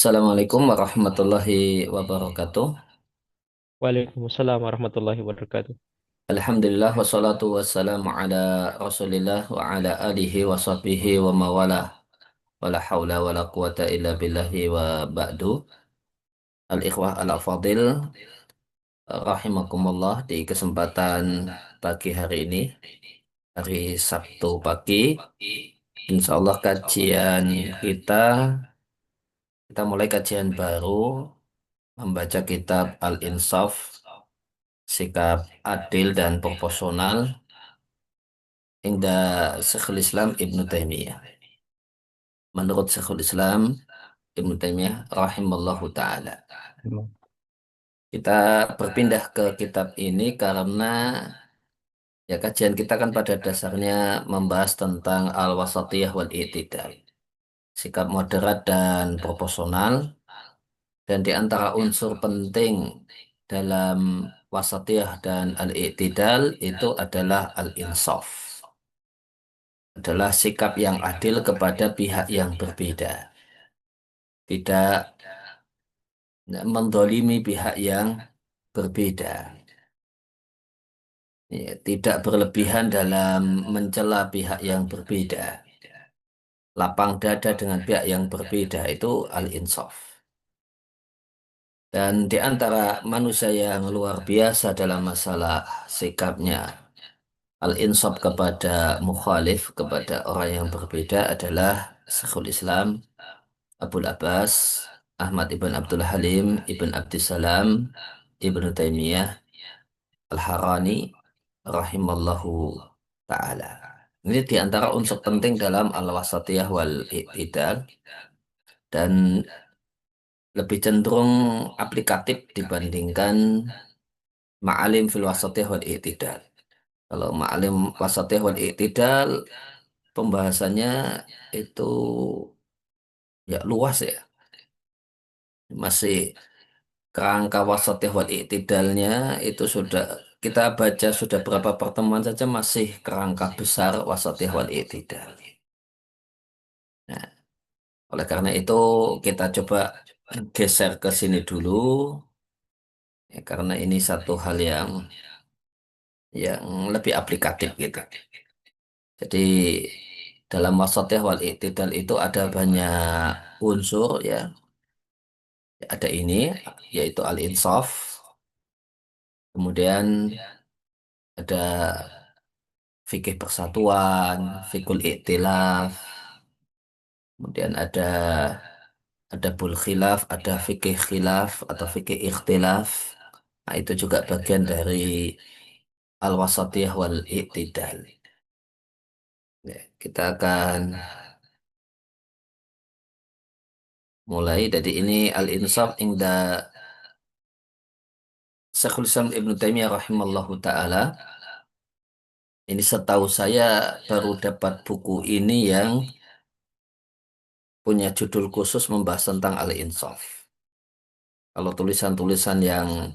Assalamualaikum warahmatullahi wabarakatuh. Waalaikumsalam warahmatullahi wabarakatuh. Alhamdulillah wassalatu wassalamu ala Rasulillah wa ala alihi wa sahbihi wa mawalah. Wala haula wala quwata illa billahi wa ba'du. Al-ikhwah al-afadil rahimakumullah, di kesempatan pagi hari ini, hari Sabtu pagi, insya Allah kita mulai kajian baru membaca kitab Al-Insaf, sikap adil dan proporsional Inda Syekhul Islam Ibnu Taimiyah. Menurut Syekhul Islam Ibnu Taimiyah rahimallahu taala. Emang. Kita berpindah ke kitab ini karena ya kajian kita kan pada dasarnya membahas tentang al-wasatiyah wal i'tidal, sikap moderat dan proporsional, dan di antara unsur penting dalam wasatiyah dan al-i'tidal itu adalah al-insaf, adalah sikap yang adil kepada pihak yang berbeda, tidak mendolimi pihak yang berbeda. Ya, tidak berlebihan dalam mencela pihak yang berbeda. Lapang dada dengan pihak yang berbeda itu al-insaf. Dan di antara manusia yang luar biasa dalam masalah sikapnya, al-insaf kepada mukhalif, kepada orang yang berbeda adalah Syekhul Islam Abul Abbas Ahmad ibn Abdul Halim ibn Abdissalam ibn Taimiyah Al-Harani rahimallahu ta'ala. Ini di antara unsur penting dalam al-wasatiyah wal i'tidal, dan lebih cenderung aplikatif dibandingkan ma'alim fil wasatiyah wal i'tidal. Kalau ma'alim wasatiyah wal i'tidal pembahasannya itu ya luas ya. Masih kerangka wasatiyah wal i'tidalnya itu sudah kita baca sudah berapa pertemuan saja masih kerangka besar wasatiyah wal i'tidal. Nah, oleh karena itu kita coba geser ke sini dulu ya, karena ini satu hal yang lebih aplikatif gitu. Jadi dalam wasatiyah wal i'tidal itu ada banyak unsur ya. Ada ini yaitu al-insaf. Kemudian ada fikih persatuan, fikul iktilaf, kemudian ada bul khilaf, ada fikih khilaf atau fikih ikhtilaf. Nah, itu juga bagian dari al-wasatiyah wal i'tidal. Ya, kita akan mulai dari ini al-insaf inda Syekhul Islam Ibnu Taimiyah rahimallahu taala. Ini setahu saya baru dapat buku ini yang punya judul khusus membahas tentang al-insaf. Kalau tulisan-tulisan yang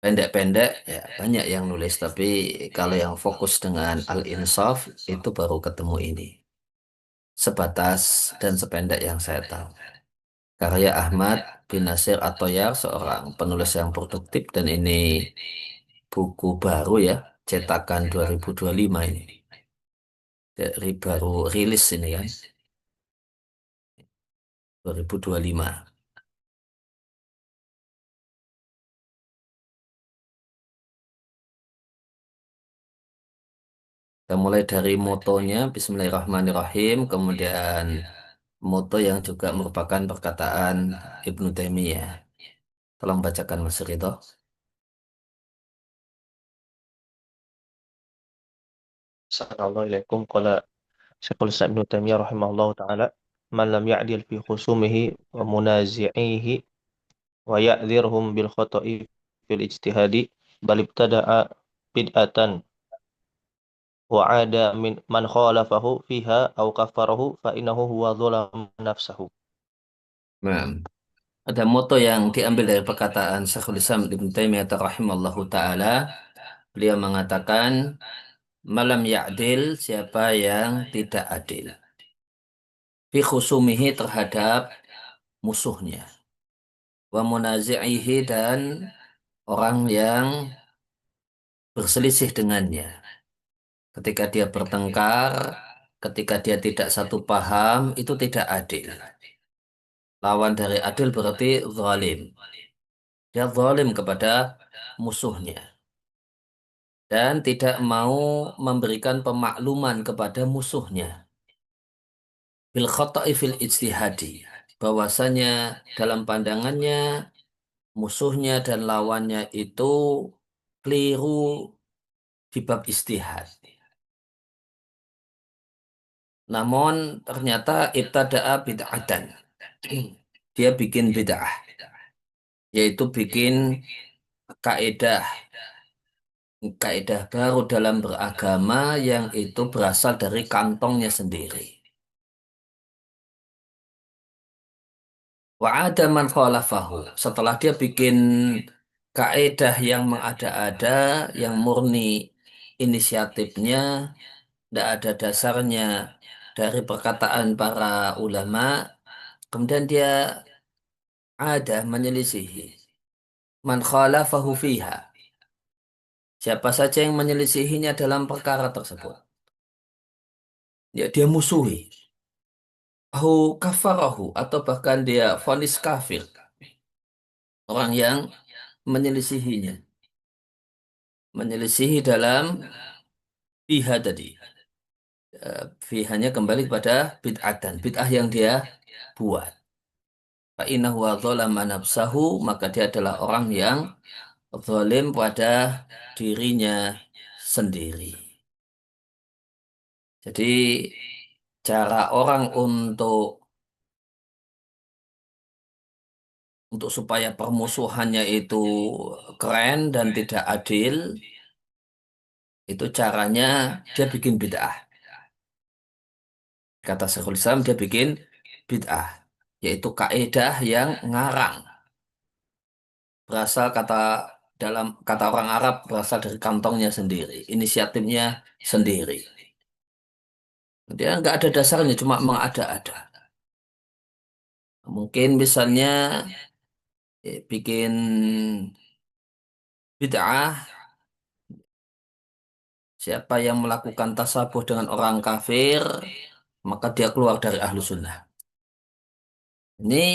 pendek-pendek ya banyak yang nulis, tapi kalau yang fokus dengan al-insaf itu baru ketemu ini. Sebatas dan sependek yang saya tahu. Karya Ahmad bin Nasir At-Toyar, seorang penulis yang produktif, dan ini buku baru ya, cetakan 2025 ini. Dari baru rilis ini kan, 2025. Kita mulai dari motonya, Bismillahirrahmanirrahim, kemudian moto yang juga merupakan perkataan Ibnu Taimiyah. Tolong bacakan Mas Ridho. Assalamualaikum. Qala Syekhul Islam Ibnu Taimiyah rahimahullahu taala, "Man lam ya'dil fi khusumihi wa munazi'ihi wa ya'dhirhum bil khata'i fil ijtihadi bal ibtada'a bid'atan wa 'ada min man khalafahu fiha aw kafarahu fa innahu huwa dzalama nafsahu." Nah, ada moto yang diambil dari perkataan Syekhul Islam Ibnu Taimiyah rahimallahu taala. Beliau mengatakan, malam ya'dil, siapa yang tidak adil. Fi khusumihi, terhadap musuhnya. Wa munazi'ihi dan orang yang berselisih dengannya. Ketika dia bertengkar, ketika dia tidak satu paham, itu tidak adil. Lawan dari adil berarti zalim. Dia zalim kepada musuhnya dan tidak mau memberikan pemakluman kepada musuhnya. Bil khata'i fil ijtihadi. Bahwasanya dalam pandangannya musuhnya dan lawannya itu keliru di bab istihad. Namun ternyata ibtada'a bid'atan. Dia bikin bid'ah, yaitu bikin kaidah kaidah baru dalam beragama yang itu berasal dari kantongnya sendiri. Wa ada man khalafahu. Setelah dia bikin kaidah yang mengada-ada, yang murni inisiatifnya, tidak ada dasarnya dari perkataan para ulama, kemudian dia ada menyelisihi. Man khalafahu fiha. Siapa saja yang menyelisihinya dalam perkara tersebut. Ya, dia musuhi. Au kafarahu atau bahkan dia vonis kafir. Orang yang menyelisihinya. Menyelisihi dalam fiha tadi. Fihanya kembali kepada bid'atan. Bid'ah yang dia buat. Fa'innahu wa dzalama nafsahu, maka dia adalah orang yang zalim pada dirinya sendiri. Jadi cara orang untuk supaya permusuhannya itu keren dan tidak adil, itu caranya dia bikin bid'ah. Kata Syekhul Islam dia bikin bid'ah, yaitu kaidah yang ngarang. Berasal dalam kata orang Arab berasal dari kantongnya sendiri, inisiatifnya sendiri. Dia nggak ada dasarnya, cuma mengada-ada. Mungkin misalnya bikin bid'ah, siapa yang melakukan tasabuh dengan orang kafir, maka dia keluar dari ahlu sunnah. Ini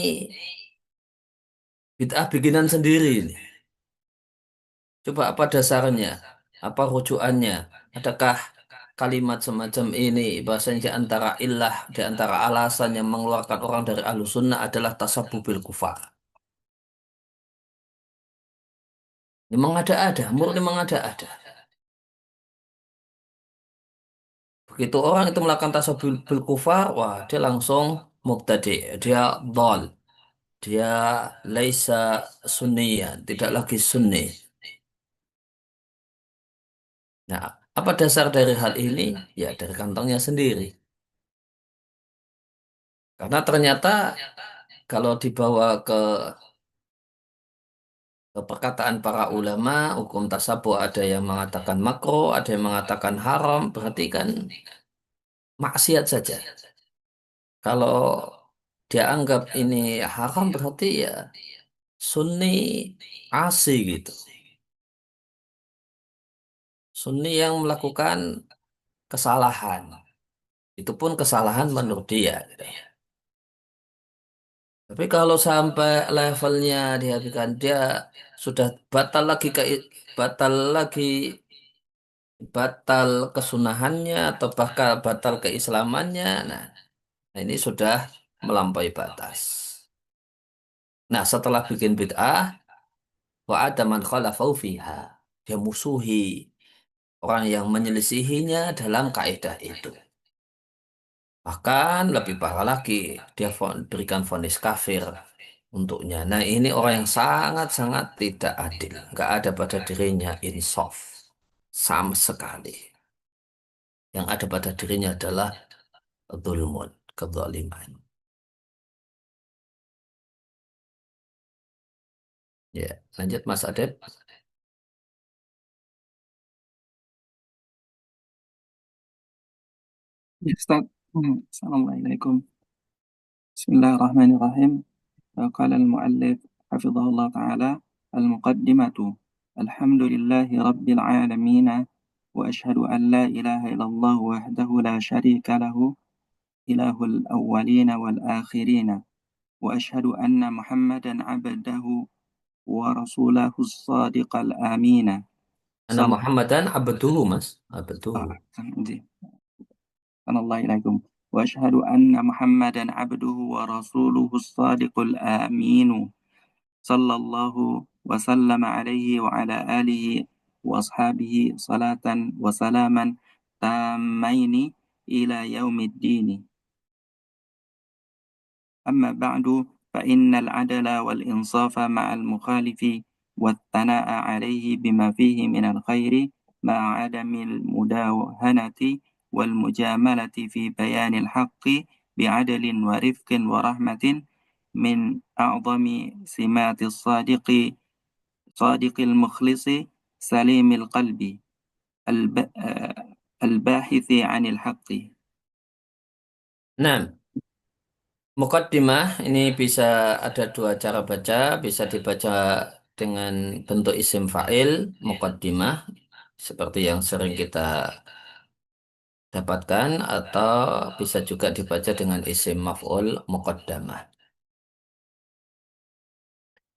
bid'ah bikinan sendiri ini. Coba apa dasarnya? Apa rujukannya? Adakah kalimat semacam ini bahasanya di antara illah, di antara alasan yang mengeluarkan orang dari ahlu sunnah adalah tasabuh bil kufar. Ini mengada-ada, murni mengada-ada. Begitu orang itu melakukan tasabuh bil kufar, wah dia langsung mubtadi, dia dhal, dia laisa sunniyan, tidak lagi sunni. Nah, apa dasar dari hal ini? Ya dari kantongnya sendiri. Karena ternyata kalau dibawa ke perkataan para ulama, hukum tasabuh ada yang mengatakan makro, ada yang mengatakan haram, berarti kan maksiat saja. Kalau dia anggap ini haram berarti ya sunni asi gitu. Sunni yang melakukan kesalahan. Itu pun kesalahan menurut dia, gitu. Tapi kalau sampai levelnya dihabiskan dia sudah batal lagi batal lagi batal kesunahannya atau bahkan batal keislamannya. Nah, ini sudah melampaui batas. Nah, setelah bikin bid'ah, wa ada man khalafau fiha. Dia musuhi orang yang menyelisihinya dalam kaidah itu. Bahkan lebih parah lagi, dia berikan vonis kafir untuknya. Nah, ini orang yang sangat-sangat tidak adil. Nggak ada pada dirinya insaf sama sekali. Yang ada pada dirinya adalah zulmun, kezaliman. Ya, lanjut Mas Adep. Ya, Ustaz. Assalamualaikum. Bismillahirrahmanirrahim. قال المؤلف حفظه الله تعالى: المقدمة. الحمد لله رب العالمين، وأشهد أن لا إله إلا الله وحده لا شريك له، إله الأولين والآخرين، وأشهد أن محمدا عبده ورسوله الصادق الأمين. Ana صلى Muhammadan abduhu mas, abduhu. الله إليكم. وأشهد أن محمدا عبده ورسوله الصادق الأمين، صلى الله وسلم عليه وعلى آله وأصحابه صلاة وسلاما تامين إلى يوم الدين. أما بعد، فإن العدل والإنصاف مع المخالف والثناء عليه بما فيه من الخير مع عدم المداهنة والمجاملة في بيان الحق بعدل ورفق ورحمة من أعظم سمات الصادق، صادق المخلص سليم القلب الباحث عن الحق. Nah, Muqaddimah ini bisa ada dua cara baca, bisa dibaca dengan bentuk isim fa'il, muqaddimah, seperti yang sering kita dapatkan, atau bisa juga dibaca dengan isim maf'ul, muqaddamah.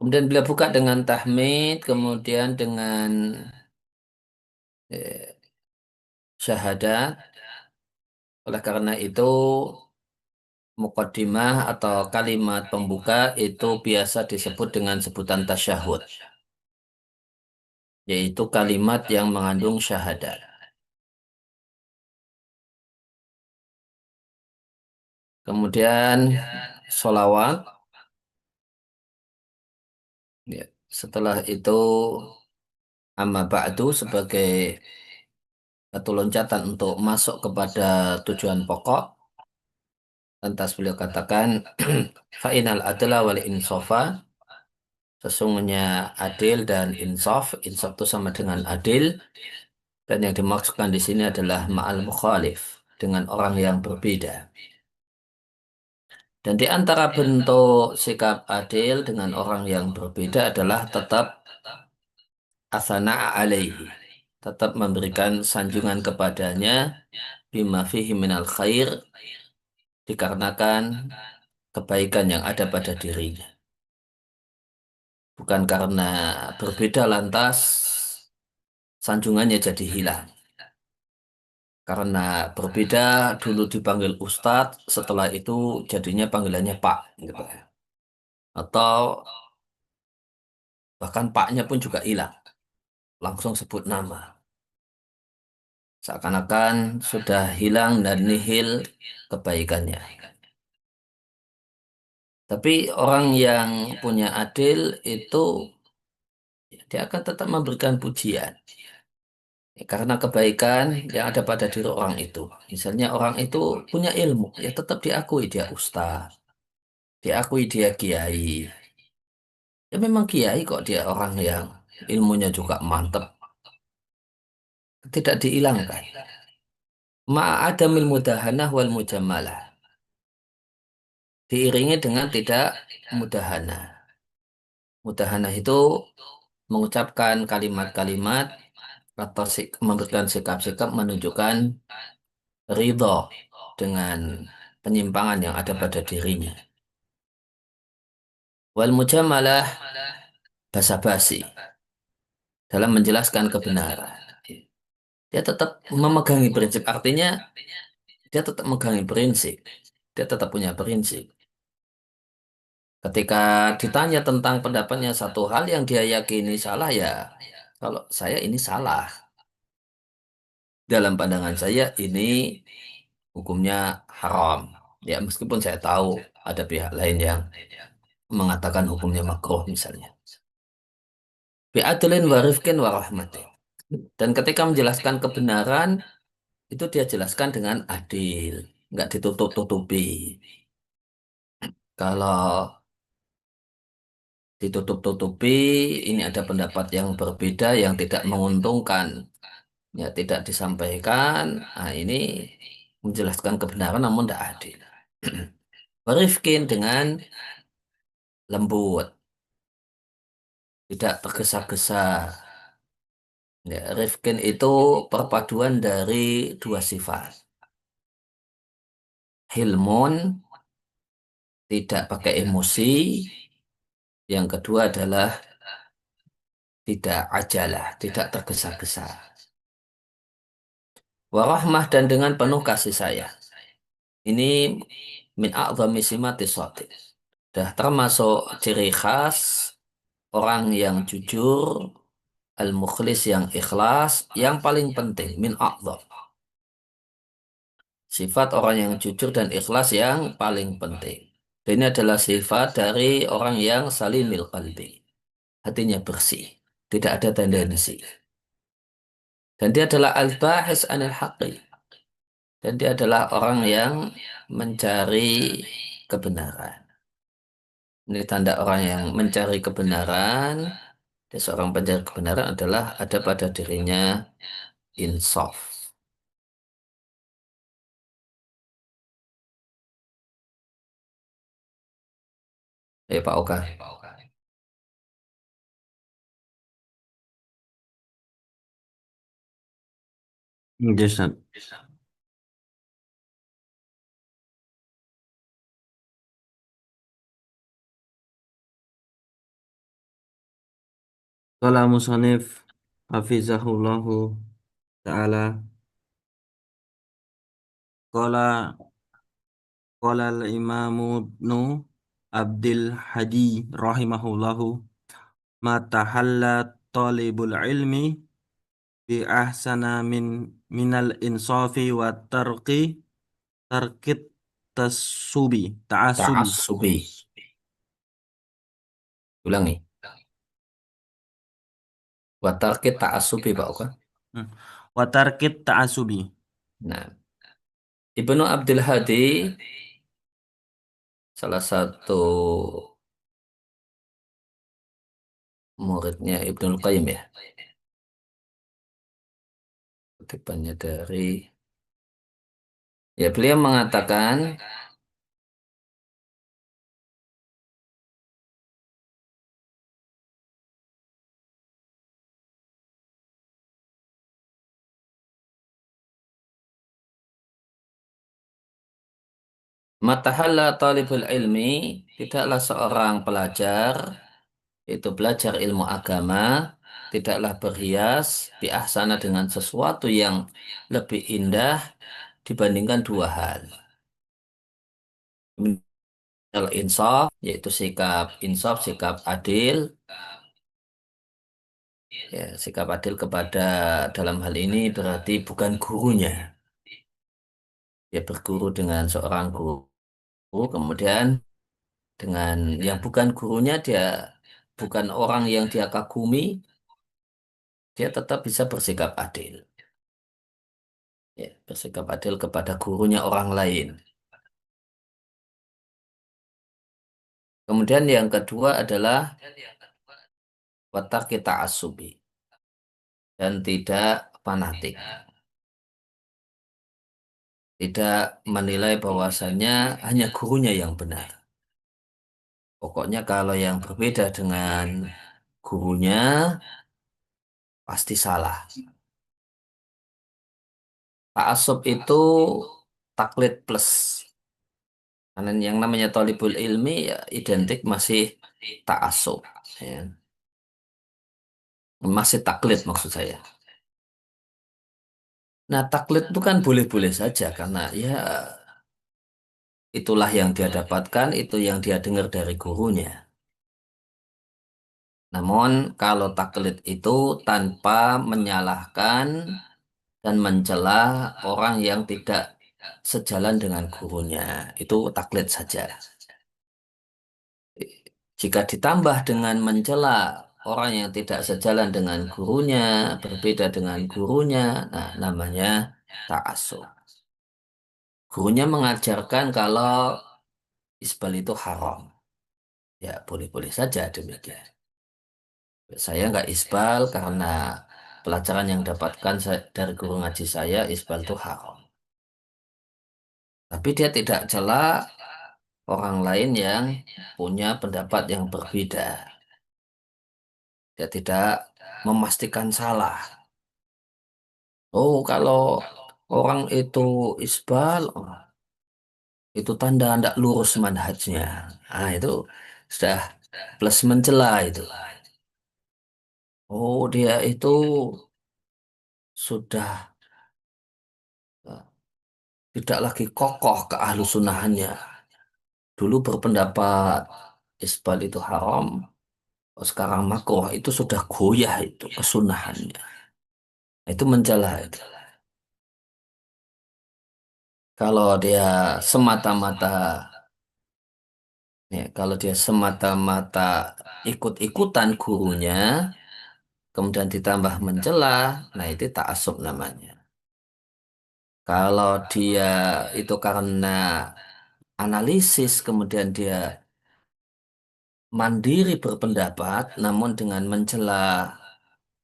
Kemudian bila buka dengan tahmid, kemudian dengan eh, syahadat, oleh karena itu muqaddimah atau kalimat pembuka itu biasa disebut dengan sebutan tasyahud, yaitu kalimat yang mengandung syahadat. Kemudian sholawat, ya. Setelah itu amma ba'du sebagai batu loncatan untuk masuk kepada tujuan pokok. Lantas beliau katakan, fa'inal adla wal insofa, sesungguhnya adil dan insaf. Insaf itu sama dengan adil, dan yang dimaksudkan di sini adalah ma'al mukhalif, dengan orang yang berbeda. Dan di antara bentuk sikap adil dengan orang yang berbeda adalah tetap asana'a alaihi, tetap memberikan sanjungan kepadanya bima fihi minal khair, dikarenakan kebaikan yang ada pada dirinya. Bukan karena berbeda lantas sanjungannya jadi hilang. Karena berbeda dulu dipanggil Ustadz, setelah itu jadinya panggilannya Pak, gitu ya. Atau bahkan Paknya pun juga hilang, langsung sebut nama. Seakan-akan sudah hilang dan nihil kebaikannya. Tapi orang yang punya adil itu dia akan tetap memberikan pujian. Ya, karena kebaikan yang ada pada diri orang itu. Misalnya orang itu punya ilmu, ya tetap diakui dia ustaz, diakui dia kiai. Ya memang kiai kok dia orang yang ilmunya juga mantep, tidak dihilangkan. Ma'adamil mudahanah wal mujamalah. Diiringi dengan tidak mudahana. Mudahana itu mengucapkan kalimat-kalimat atau memberikan sikap-sikap menunjukkan ridho dengan penyimpangan yang ada pada dirinya. Wal mujamalah basa-basi dalam menjelaskan kebenaran. Dia tetap memegangi prinsip, artinya dia tetap memegangi prinsip. Dia tetap punya prinsip. Ketika ditanya tentang pendapatnya satu hal yang dia yakini salah, ya kalau saya ini salah. Dalam pandangan saya ini hukumnya haram. Ya meskipun saya tahu ada pihak lain yang mengatakan hukumnya makruh misalnya. Bi'adlin wa rifkin wa rahmatin. Dan ketika menjelaskan kebenaran, itu dia jelaskan dengan adil, nggak ditutup-tutupi. Kalau ditutup-tutupi, ini ada pendapat yang berbeda yang tidak menguntungkan, ya tidak disampaikan. Nah, ini menjelaskan kebenaran namun tidak adil. Berifkin dengan lembut, tidak tergesa-gesa. Ya, Rifkin itu perpaduan dari dua sifat. Hilmun, tidak pakai emosi. Yang kedua adalah tidak ajalah, tidak tergesa-gesa. Warahmah dan dengan penuh kasih sayang. Ini min a'zami simati shadiq. Dah termasuk ciri khas orang yang jujur, al-mukhlis yang ikhlas, yang paling penting min a'zam. Sifat orang yang jujur dan ikhlas yang paling penting. Dan ini adalah sifat dari orang yang salimil qalbi. Hatinya bersih, tidak ada tendensi. Dan dia adalah al-bahis anil haqqi. Dan dia adalah orang yang mencari kebenaran. Ini tanda orang yang mencari kebenaran. Dan seorang pencari kebenaran adalah ada pada dirinya insaf. Ya Pak Oka. Ya, Ustaz. Qala musannif hafizahullahu ta'ala qala qala al-imamu ibnu Abdul Hadi rahimahullahu ma tahalla talibul ilmi bi ahsana minal insafi wa tarkit ta'asubi. Ta'assubi. Ulangi. Watarkit ta'assubi Pak Oka. Hmm. Wa tarkit ta'asubi. Nah, Ibnu Abdul Hadi salah satu muridnya Ibnul Qayyim ya. Kutipannya dari ya beliau mengatakan matahalla talibul ilmi tidaklah seorang pelajar itu belajar ilmu agama tidaklah berhias biahsana dengan sesuatu yang lebih indah dibandingkan dua hal. Al-insaf yaitu sikap insaf, sikap adil, ya, sikap adil kepada dalam hal ini berarti bukan gurunya. Dia berguru dengan seorang guru, kemudian dengan yang bukan gurunya dia bukan orang yang dia kagumi, dia tetap bisa bersikap adil. Ya, bersikap adil kepada gurunya orang lain. Kemudian yang kedua adalah watak kita asubi dan tidak fanatik. Tidak menilai bahwasannya hanya gurunya yang benar. Pokoknya kalau yang berbeda dengan gurunya pasti salah. Ta'assub itu taklid plus. Karena yang namanya thalibul ilmi ya identik masih ta'assub. Ya. Masih taklid maksud saya. Nah taklid itu kan boleh-boleh saja karena ya itulah yang dia dapatkan, itu yang dia dengar dari gurunya. Namun kalau taklid itu tanpa menyalahkan dan mencela orang yang tidak sejalan dengan gurunya, itu taklid saja. Jika ditambah dengan mencela orang yang tidak sejalan dengan gurunya, berbeda dengan gurunya, nah namanya ta'assub. Gurunya mengajarkan kalau isbal itu haram. Ya boleh-boleh saja demikian. Saya nggak isbal karena pelajaran yang dapatkan dari guru ngaji saya isbal itu haram. Tapi dia tidak cela orang lain yang punya pendapat yang berbeda. Dia tidak memastikan salah. Oh, kalau orang itu isbal, oh, itu tanda tidak lurus manhajnya. Ah, itu sudah plus mencela itu. Oh, dia itu sudah eh, tidak lagi kokoh ke ahlu sunnahnya. Dulu berpendapat isbal itu haram, oh, sekarang makruh itu sudah goyah itu kesunahannya. Itu mencela itu. Kalau dia semata-mata kalau dia semata-mata ikut-ikutan gurunya, kemudian ditambah mencela, nah itu ta'assub namanya. Kalau dia itu karena analisis, kemudian dia mandiri berpendapat, namun dengan mencela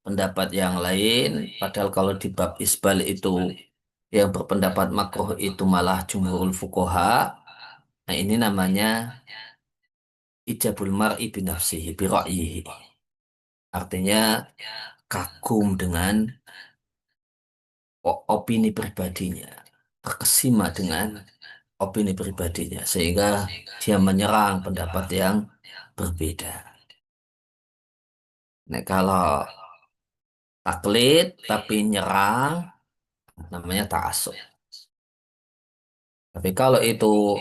pendapat yang lain, padahal kalau di bab isbal itu yang berpendapat makruh itu malah jumhurul fuqaha, nah ini namanya ijabul mar'i binafsihi, bi ra'yihi. Artinya kagum dengan opini pribadinya, terkesima dengan opini pribadinya, sehingga dia menyerang pendapat yang berbeda. Nah, kalau taklid tapi nyerang, namanya ta'assub. Tapi kalau itu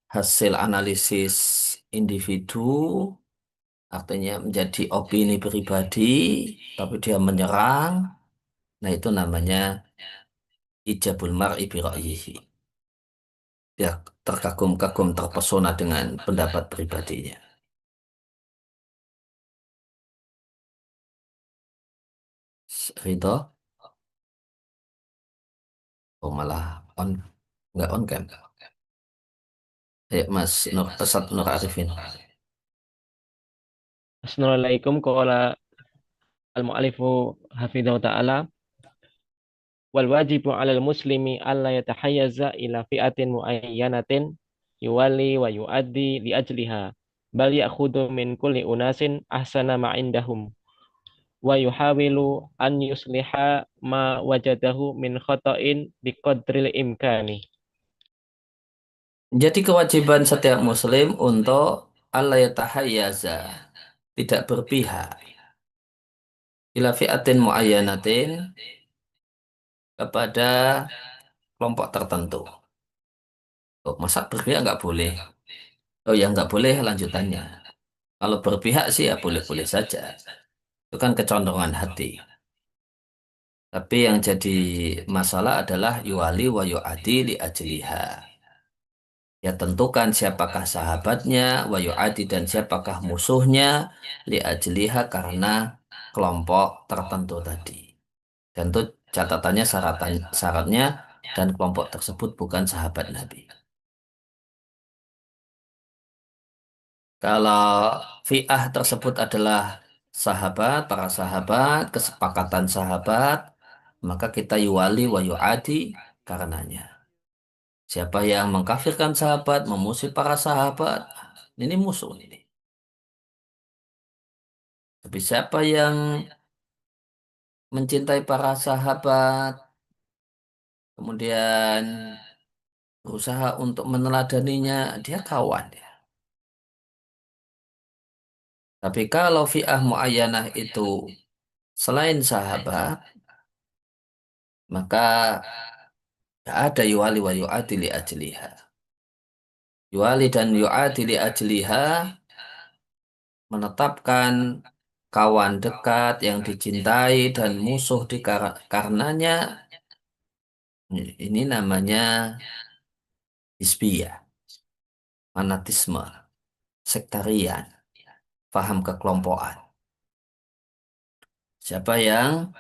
hasil analisis individu, artinya menjadi opini pribadi, tapi dia menyerang, nah itu namanya ijabul mar'i bi ra'yihi. Dia terkagum-kagum, terpesona dengan pendapat pribadinya. Ridho, oh malah on, nggak on cam. Ya, Mas Nur, Pesat Nur Arifin. Assalamualaikum qala al-mu'allifu hafidhahu ta'ala wal wajibu 'alal muslimi alla yatahayyaza ila fi'atin muayyanatin yuwali wa yu'addi li ajliha bal ya'khudhu min kulli unasin ahsana ma indahum wa yuhawilu an yusliha ma wajadahu min khata'in biqadril imkani. Jadi kewajiban setiap muslim untuk Allah yatahayyaza, tidak berpihak ila fi'atin muayyanatin, kepada kelompok tertentu. Oh, masa berpihak nggak boleh? Oh ya nggak boleh lanjutannya. Kalau berpihak sih ya boleh-boleh saja. Itu kan kecondongan hati. Tapi yang jadi masalah adalah yuwali wa yu'adi li ajliha. Ya tentukan siapakah sahabatnya, wa yu'adi dan siapakah musuhnya, li ajliha karena kelompok tertentu tadi. Dan itu catatannya syaratnya dan kelompok tersebut bukan sahabat Nabi. Kalau fi'ah tersebut adalah sahabat, para sahabat, kesepakatan sahabat, maka kita yuwali wa yu'adi karenanya. Siapa yang mengkafirkan sahabat, memusuhi para sahabat, ini musuh ini. Tapi siapa yang mencintai para sahabat, kemudian berusaha untuk meneladaninya, dia kawan ya. Tapi kalau fi'ah muayyanah itu selain sahabat, maka tidak ada yuwali wa yu'adi li ajliha. Yuwali dan yu'adi li ajliha menetapkan kawan dekat yang dicintai dan musuh karenanya, ini namanya hizbiyah, fanatisme, sektarian, paham kekelompokan. Siapa yang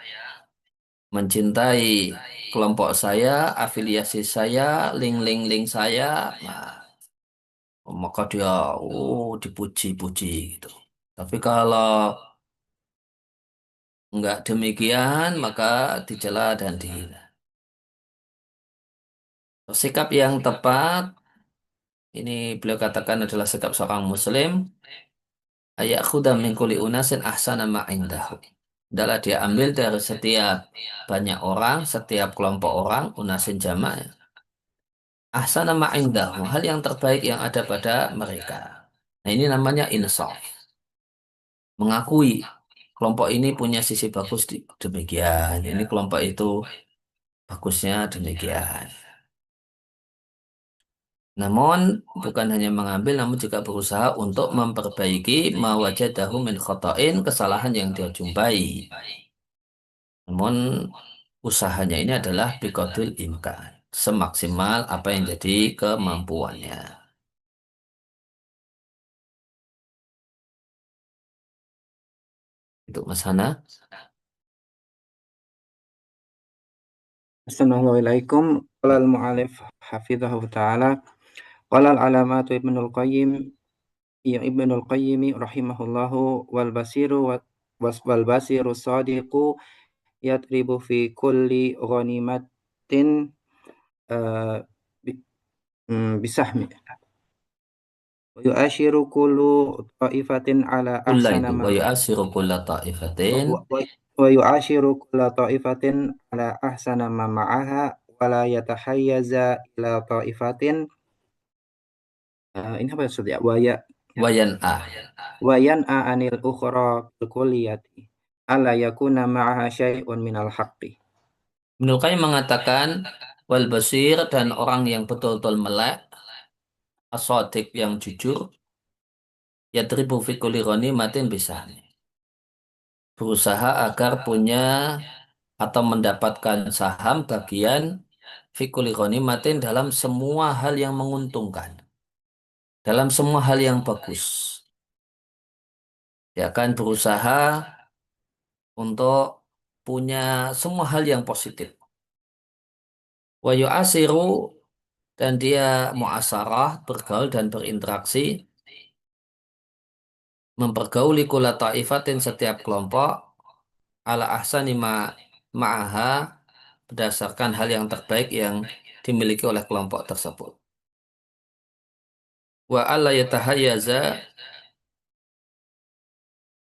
mencintai kelompok saya, afiliasi saya, link-link saya, nah, maka dia dipuji-puji gitu. Tapi kalau enggak demikian, maka dicela dan dihina. Sikap yang tepat Ini beliau katakan adalah sikap seorang muslim. Ayakhudha min kulli unasin ahsana ma indahu. Adalah dia ambil dari setiap banyak orang, setiap kelompok orang, unasin jama' ahsana ma indahu, hal yang terbaik yang ada pada mereka. Nah, ini namanya insaf. Mengakui kelompok ini punya sisi bagus demikian. Ini kelompok itu bagusnya demikian. Namun bukan hanya mengambil, namun juga berusaha untuk memperbaiki mawajadahu min khata'in, kesalahan yang dia jumpai. Namun usahanya ini adalah biqadril imkan, semaksimal apa yang jadi kemampuannya. Itu Mas Hana. Assalamualaikum. Qala al-mu'alif hafidhahu ta'ala. Qala al-alamatu Ibnul Qayyim ya Ibnul Qayyim rahimahullahu wal basiru sadiqu yatribu fi kulli ghanimatin uh, bi- bisahmi wa yu'ashiru kullu ta'ifatin ala Kulla ahsana itu ma wa yu'asiru kulla ta'ifatin wa yu'ashiru kulla ta'ifatin ala ahsana ma ma'aha wa la yatahayyaza ila ta'ifatin. Ini apa maksudnya? wa yan'a. Wa yan'a anil ukhra bil kulliyati alla yakuna ma'aha syai'un minal haqqi. Ibnu Qayyim mengatakan wal basir, dan orang yang betul-betul melek, as-shadiq yang jujur, yatribu fi kulli ghanimatin bisahmi, berusaha agar punya atau mendapatkan saham bagian fikuli ghanimatin dalam semua hal yang menguntungkan, dalam semua hal yang bagus. Dia akan berusaha untuk punya semua hal yang positif. Wa yu'asiru, dan dia muasarah, bergaul dan berinteraksi, mempergauli kula ta'ifatin, setiap kelompok, ala ahsani ma'aha, berdasarkan hal yang terbaik yang dimiliki oleh kelompok tersebut. Wa alla yatahayyaza,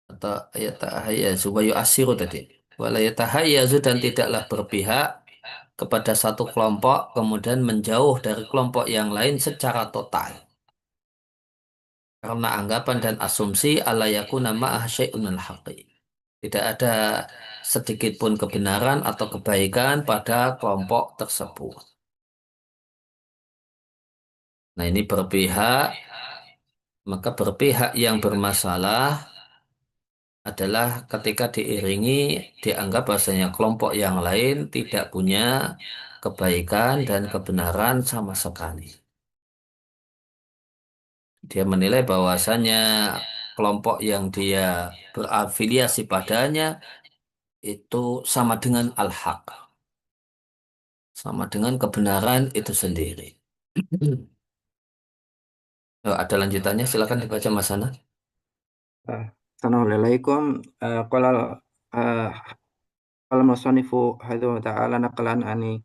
atau yatahayyazu wa yu'assiru tadi. Wa la yatahayyazu, dan tidaklah berpihak kepada satu kelompok kemudian menjauh dari kelompok yang lain secara total. Karena anggapan dan asumsi alla yakuna ma'ah syai'un minal haqqi. Tidak ada sedikit pun kebenaran atau kebaikan pada kelompok tersebut. Nah, ini berpihak, maka berpihak yang bermasalah adalah ketika diiringi dianggap bahasanya kelompok yang lain tidak punya kebaikan dan kebenaran sama sekali. Dia menilai bahwasanya kelompok yang dia berafiliasi padanya itu sama dengan al-haq, sama dengan kebenaran itu sendiri. Ada lanjutannya, silakan dibaca Mas Hana. Assalamualaikum. Qala uh, qala musannifu hadza ta'ala naqlan ani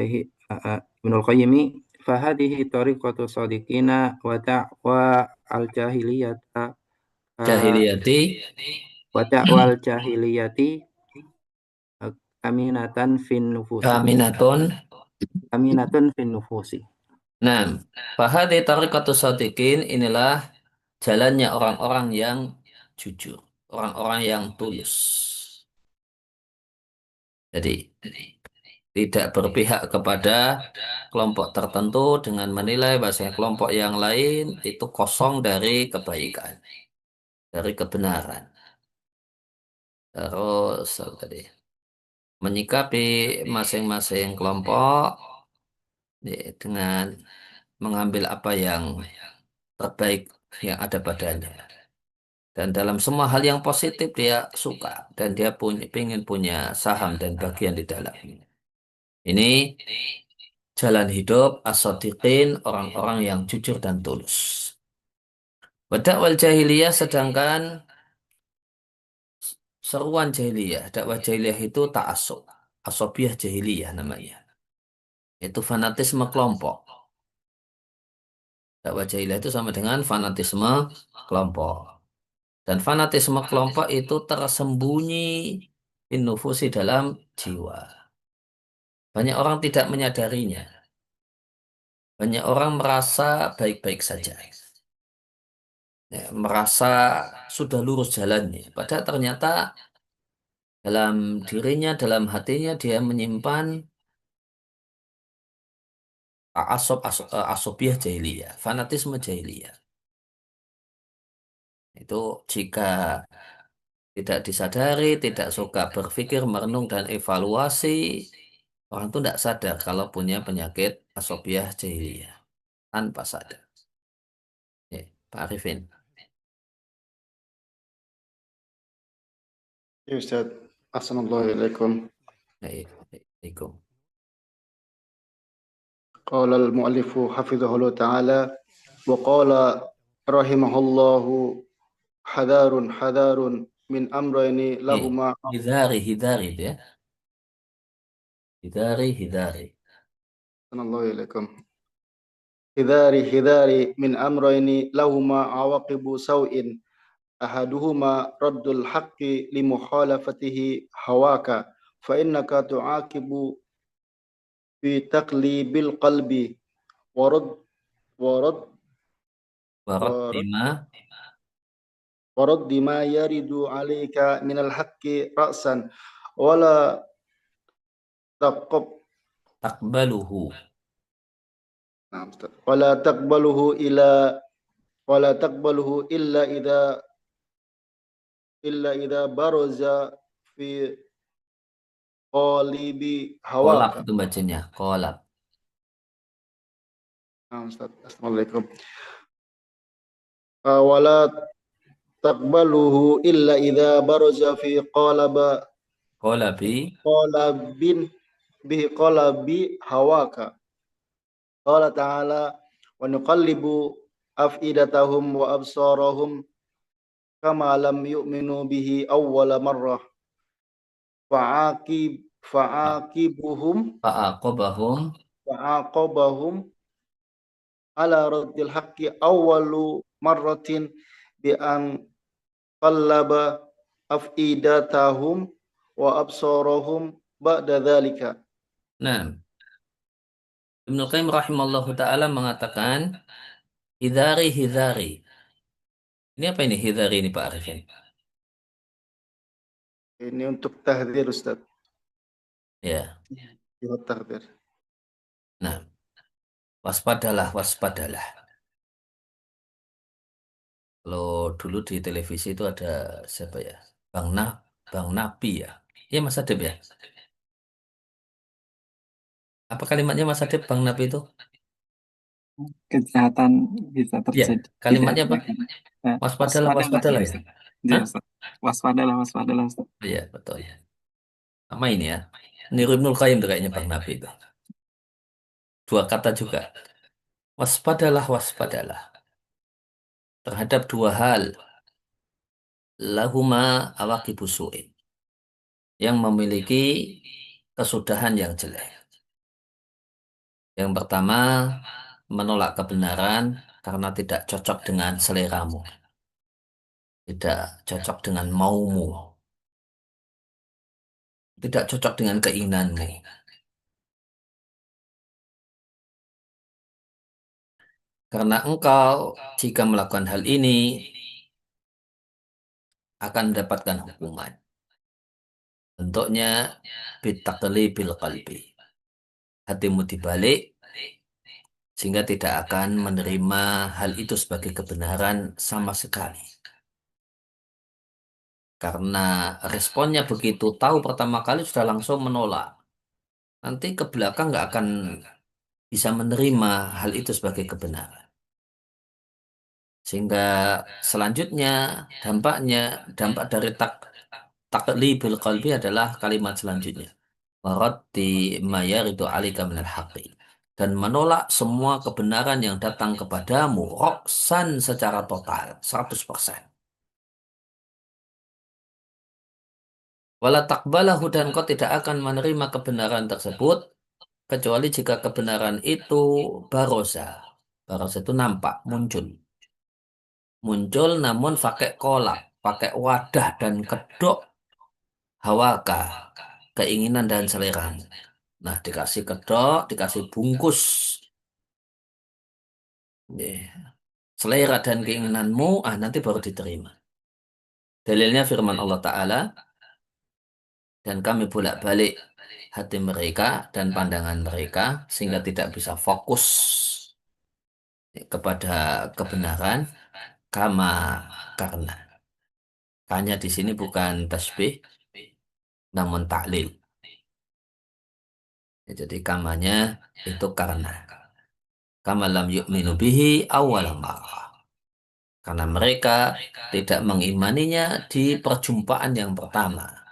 Ibnul Qayyim fa hadhihi tariqatu sadiqina wa da'wa al-jahiliyata Jahiliyati wa da'wal jahiliyati aminatan fin nufusi aminatun. aminatun fin nufusi. Nah, fahadi tariqatus shadiqin, inilah jalannya orang-orang yang jujur, orang-orang yang tulus. Jadi tidak berpihak kepada kelompok tertentu dengan menilai bahwa kelompok yang lain itu kosong dari kebaikan, dari kebenaran. Terus tadi menyikapi masing-masing kelompok dengan mengambil apa yang terbaik yang ada padanya. Dan dalam semua hal yang positif dia suka dan dia ingin punya saham dan bagian di dalamnya. Ini jalan hidup as-shadiqin, orang-orang yang jujur dan tulus. Dakwah jahiliyah, sedangkan seruan jahiliyah, dakwah jahiliyah itu ta'assub, asobiah jahiliyah namanya. Itu fanatisme kelompok. Dakwah jahiliyah itu sama dengan fanatisme kelompok. Dan fanatisme kelompok itu tersembunyi in nufusi dalam jiwa. Banyak orang tidak menyadarinya. Banyak orang merasa baik-baik saja. Ya, merasa sudah lurus jalannya. Padahal ternyata dalam dirinya, dalam hatinya dia menyimpan asobiah jahiliyah, fanatisme jahiliyah. Itu jika tidak disadari, tidak suka berpikir, merenung, dan evaluasi, orang itu tidak sadar kalau punya penyakit asobiah jahiliyah. Tanpa sadar. Ya, Pak Arifin. Ya Ustaz, Assalamualaikum. Baik, Assalamualaikum. Qala al-mu'allifu hafizahullah ta'ala wa qala rahimahullahu hadarun min amrayni lahuma Hidari, hidari itu ya. Hidari, hidari. Assalamualaikum. Hidari min amrayni lahuma awaqibu saw'in ahaduhuma raddul haqqi li mukhalafatihi hawaka fa innaka tu'aqibu fi taqlibil qalbi wa radd wa radd Warat wa radd bima ورد ما يرد عليك من الحق رأسا ولا تقب takbaluhu. نعم أستاذ. ولا تقبله إلا إذا برز في قالب Kolab هواك. itu bacanya. Kolab. نعم أستاذ. Assalamualaikum. ولا تقبله إلا إذا برز في Kolabi. قالب بقلب هواك. قال تعالى ونقلب أفئدتهم وأبصارهم كما لم يؤمنوا به أول مرة فعاقبهم Fa'aqobahum. فعاقبهم على رد الحق أول مرة بأن قلب أفئدتهم وأبصارهم بعد ذلك. Nah, Ibnu Qayyim rahimallahu ta'ala mengatakan hidari, hidari. Ini apa ini hidari ini Pak Arifin? Ini untuk tahdzir Ustaz. Ya. Jihad tahdzir. Nah, waspadalah, waspadalah. Kalau dulu di televisi itu ada siapa ya? Bang Napi ya. Iya Mas Adib ya. Apa kalimatnya Mas Adib Bang Napi itu? Kejahatan bisa Ya, terjadi. kalimatnya apa? Waspadalah, Waspadalah ya waspadalah ya. Ustaz. Ya Hah? Ustaz. Waspadalah, waspadalah Ustaz. Iya, betul. Sama ini ya. Niru Ibnul Qayyim tuh kayaknya Bang Napi itu. Dua kata juga. Waspadalah, waspadalah. Terhadap dua hal. Lahuma awaqibu su'in. Yang memiliki kesudahan yang jelek. Yang pertama, menolak kebenaran karena tidak cocok dengan seleramu. Tidak cocok dengan maumu. Tidak cocok dengan keinginanmu. Karena engkau jika melakukan hal ini akan mendapatkan hukuman. Bentuknya bitakli bil qalbi. Hatimu dibalik sehingga tidak akan menerima hal itu sebagai kebenaran sama sekali. Karena responnya begitu, tahu pertama kali sudah langsung menolak. Nanti ke belakang nggak akan bisa menerima hal itu sebagai kebenaran. Sehingga selanjutnya dampak dari takli bil qalbi adalah kalimat selanjutnya. Waraddi ma yaridu alika minal haqqi. Dan menolak semua kebenaran yang datang kepadamu roksan secara total 100%. Wala takbalahu dan kau tidak akan menerima kebenaran tersebut kecuali jika kebenaran itu baroza. Baros itu nampak, muncul. Muncul namun pakai kolak, pakai wadah dan kedok hawaka, keinginan dan selera. Nah, dikasih kedok, dikasih bungkus. Ya, selera dan keinginanmu, nanti baru diterima. Dalilnya firman Allah Ta'ala, dan kami bolak-balik hati mereka dan pandangan mereka sehingga tidak bisa fokus kepada kebenaran, kama karena. Hanya di sini bukan tasbih, namun taklil. Ya, jadi kamanya itu karena. Kama lam yu'minu bihi awal marrah. Karena mereka tidak mengimaninya di perjumpaan yang pertama.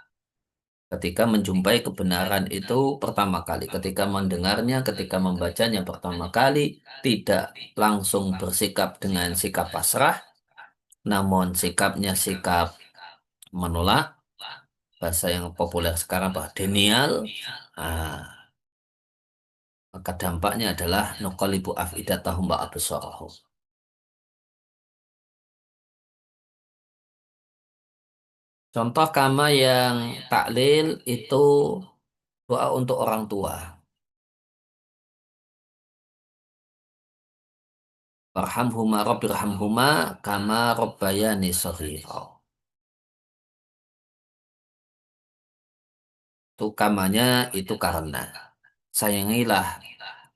Ketika menjumpai kebenaran itu pertama kali. Ketika mendengarnya, ketika membacanya pertama kali. Tidak langsung bersikap dengan sikap pasrah. Namun sikapnya sikap menolak. Bahasa yang populer sekarang apa? Denial. Ah, maka dampaknya adalah nuqallibu afidatahum wa absarahum. Contoh kama yang taklil itu doa untuk orang tua. Warhamhuma rabbirhamhuma kama rabbayani shaghira. Itu kamanya itu karena sayangilah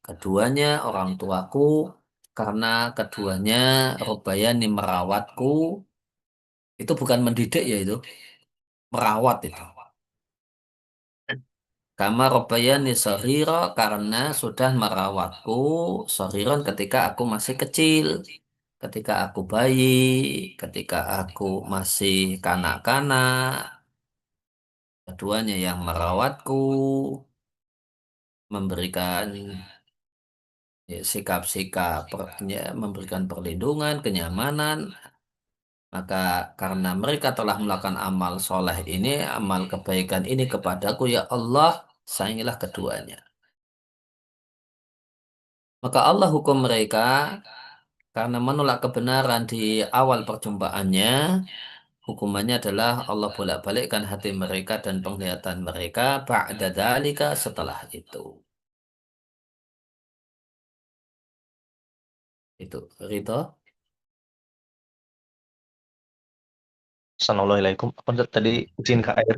keduanya orang tuaku karena keduanya rabbayani merawatku. Itu bukan mendidik ya itu, merawat itu. Kama Rabbayani Shaghira karena sudah merawatku Shaghiran ketika aku masih kecil, ketika aku bayi, ketika aku masih kanak-kanak, keduanya yang merawatku, memberikan ya, sikap-sikap, ya, memberikan perlindungan, kenyamanan, maka karena mereka telah melakukan amal soleh ini, amal kebaikan ini kepadaku, ya Allah, sayangilah keduanya. Maka Allah hukum mereka karena menolak kebenaran di awal perjumpaannya, hukumannya adalah Allah bolak-balikkan hati mereka dan penglihatan mereka ba'da dzalika setelah itu. Itu Ridho, Assalamualaikum. Apa tadi izin ke air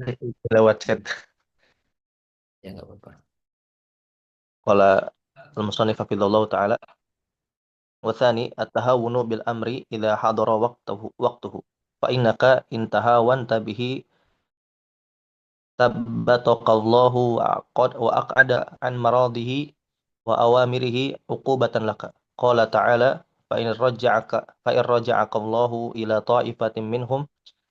lewat chat. ya nggak apa-apa. Qala al-musannif hafizallahu taala wa tsani at-tahawunu bil amri idza hadara waqtuhu fa innaka in tahawanta bihi tabbataqallahu wa aqada an maradihi wa awamirihi uqubatan laka. Qala ta'ala fa in raja'aka Allahu ila ta'ifatin minhum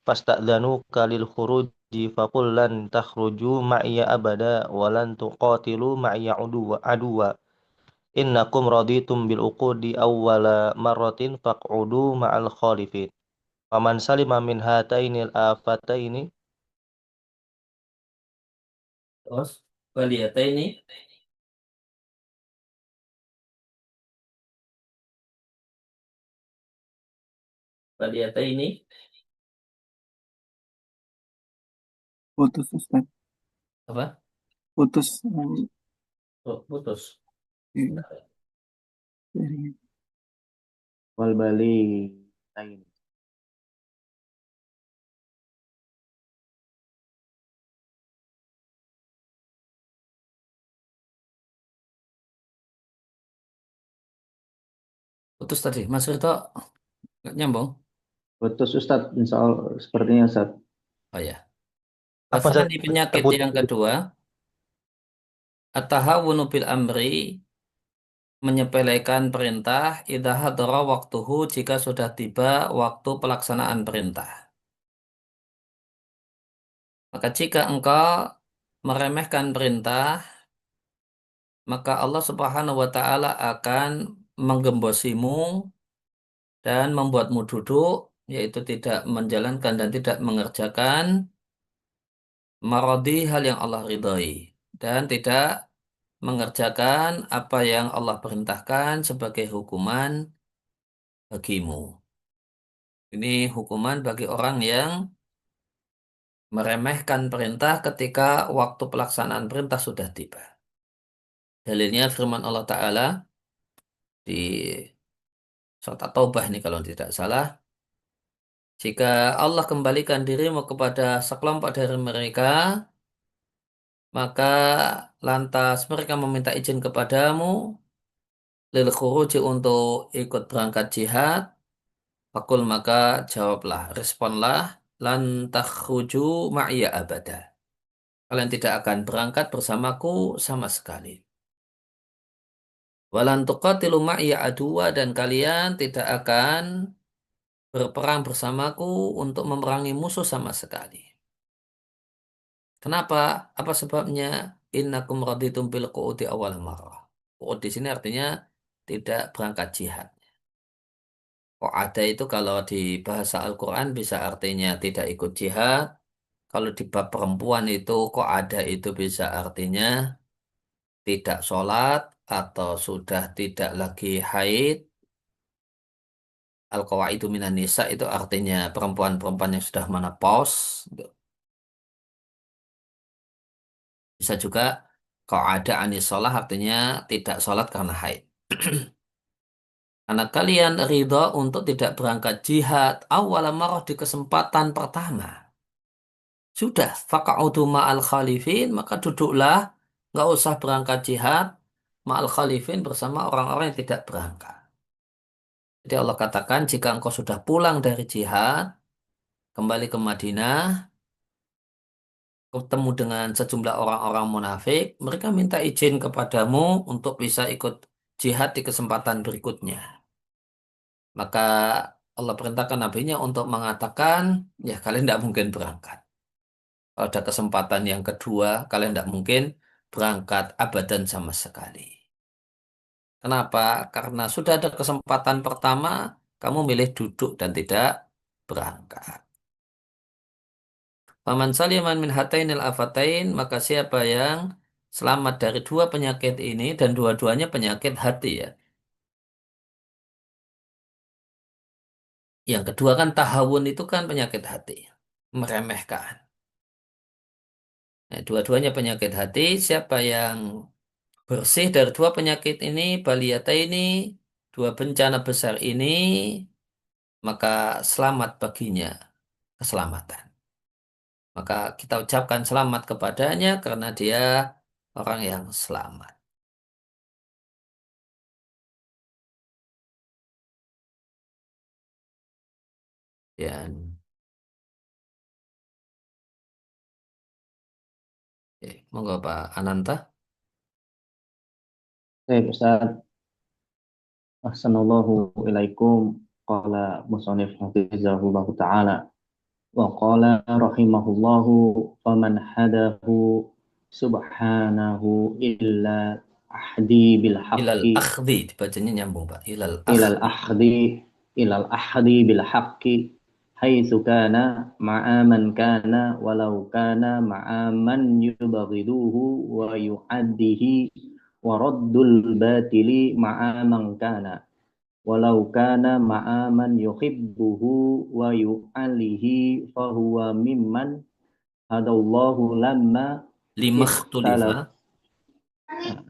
fasta'dhanuka lil khuruji faqul lan takhruju ma'iya abada wa lan tuqatilu ma'iya aduwa innakum raditum bil uqudi awwala marratin faq'udu ma'al khalifin. Faman salima min hatainil afataini Terus baliyata ini Putus Ustaz. apa? Putus. Oh, putus. Iya, jaringan. wal bali tain. Putus tadi. Mas Ridho nggak nyambung. Putus Ustadz, insya Allah sepertinya Ustadz. Oh ya. Apa saya Asani penyakit sebut yang kedua, at-tahawunu bil amri menyepelekan perintah idza hadara waktuhu jika sudah tiba waktu pelaksanaan perintah. Maka jika engkau meremehkan perintah, maka Allah Subhanahu wa taala akan menggembosimu dan membuatmu duduk, yaitu tidak menjalankan dan tidak mengerjakan maradi hal yang Allah ridhoi dan tidak mengerjakan apa yang Allah perintahkan sebagai hukuman bagimu. Ini hukuman bagi orang yang meremehkan perintah ketika waktu pelaksanaan perintah sudah tiba. Dalilnya firman Allah Ta'ala di surat At-Taubah ini kalau tidak salah. Jika Allah kembalikan dirimu kepada sekelompok dari mereka, maka lantas mereka meminta izin kepadamu lil khuruji untuk ikut berangkat jihad. Fakul maka jawablah, responlah, lan takhruju ma'iyya abada. Kalian tidak akan berangkat bersamaku sama sekali. Walan tuqatilu ma'iyya aduwa dan kalian tidak akan berperang bersamaku untuk memerangi musuh sama sekali. Kenapa? Apa sebabnya? Innakum raditum bil qu'udi awal marrah. Qu'ud di sini artinya tidak berangkat jihad. Qu'ada itu kalau di bahasa Al-Quran bisa artinya tidak ikut jihad. Kalau di bab perempuan itu qu'ada itu bisa artinya tidak sholat atau sudah tidak lagi haid. Al-qawaidu minan nisa itu artinya perempuan-perempuan yang sudah menopause. Bisa juga qa'ada anis sholat artinya tidak sholat karena haid. Karena kalian ridho untuk tidak berangkat jihad awal marah di kesempatan pertama. Sudah, faqa'udu ma'al khalifin, maka duduklah, nggak usah berangkat jihad, ma'al khalifin bersama orang-orang yang tidak berangkat. Jadi Allah katakan, jika engkau sudah pulang dari jihad, kembali ke Madinah, ketemu dengan sejumlah orang-orang munafik, mereka minta izin kepadamu untuk bisa ikut jihad di kesempatan berikutnya. Maka Allah perintahkan nabinya untuk mengatakan, ya kalian tidak mungkin berangkat. Kalau ada kesempatan yang kedua, kalian tidak mungkin berangkat abadan sama sekali. Kenapa? Karena sudah ada kesempatan pertama, kamu milih duduk dan tidak berangkat. Faman saliman min hatainil afatain, maka siapa yang selamat dari dua penyakit ini, dan dua-duanya penyakit hati ya. Yang kedua kan tahawun itu kan penyakit hati. Meremehkan. Nah, dua-duanya penyakit hati, siapa yang bersih dari dua penyakit ini, baliyata ini, dua bencana besar ini, maka selamat baginya keselamatan. Maka kita ucapkan selamat kepadanya karena dia orang yang selamat. Ya, monggo Pak Ananta. Baik, Ustaz. Assalamualaikum qala musannif hafizahullah ta'ala wa qala rahimahullahu faman hadahu subhanahu illa ahdi bil Ilal haqqi akhdi, dibacanya nyambung Pak. Ilal ilal akhdi. ahdi ilal ahdi bil haqqi haitsu kana ma'a man kana walau kana ma'a man yubghiduhu wa yu'addihi wa raddul batili ma'a man kana walau kana ma'a man yuhibbuhu wa yu'alihi fahuwa mimman hadallahu lamma Limakhtulifa. ikhtalaf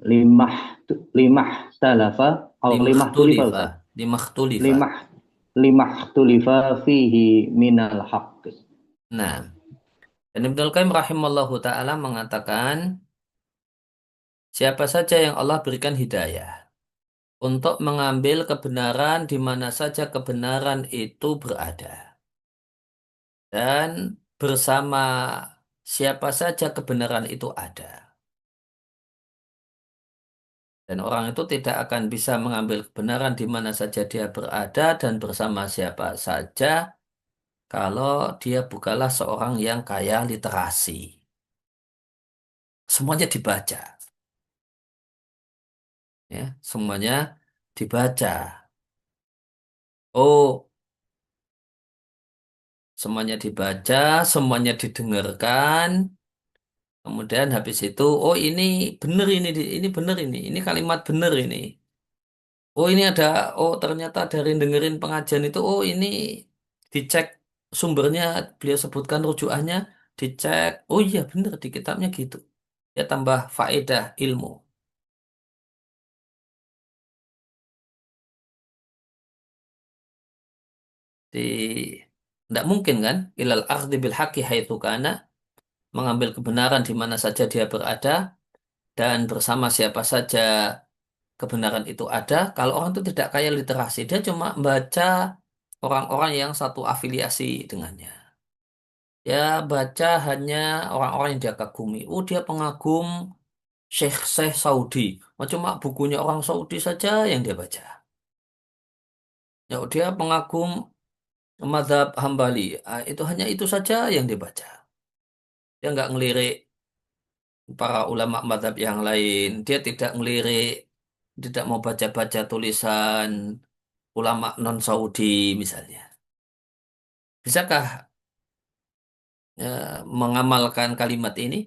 limah limah talafa atau limah tulifa Limakhtulifa. Ustaz Limakhtulifa. limah limah tulifa fihi minal haqq. Nah, dan Ibnul Qayyim rahimallahu ta'ala mengatakan, siapa saja yang Allah berikan hidayah untuk mengambil kebenaran di mana saja kebenaran itu berada. Dan bersama siapa saja kebenaran itu ada. Dan orang itu tidak akan bisa mengambil kebenaran di mana saja dia berada dan bersama siapa saja kalau dia bukanlah seorang yang kaya literasi. Semuanya dibaca. Ya, semuanya dibaca. Oh, semuanya dibaca, semuanya didengarkan, Kemudian habis itu, oh ini bener ini bener ini kalimat bener ini. Oh ini ada, oh ternyata dari dengerin pengajian itu, oh ini dicek sumbernya, beliau sebutkan rujukannya, dicek, oh iya bener di kitabnya gitu. Ya tambah faedah ilmu. Di, tidak mungkin kan, ilal akhdi bil haqqi haitsu kana, mengambil kebenaran di mana saja dia berada, dan bersama siapa saja kebenaran itu ada. Kalau orang itu tidak kaya literasi, dia cuma baca orang-orang yang satu afiliasi dengannya. Ya baca hanya orang-orang yang dia kagumi. Oh dia pengagum Syekh Saudi. Cuma bukunya orang Saudi saja yang dia baca. Ya dia pengagum mazhab Hambali. Ah, itu hanya itu saja yang dia baca. Dia nggak ngelirik para ulama mazhab yang lain. Dia tidak ngelirik, tidak mau baca-baca tulisan ulama non-Saudi misalnya. Bisakah mengamalkan kalimat ini?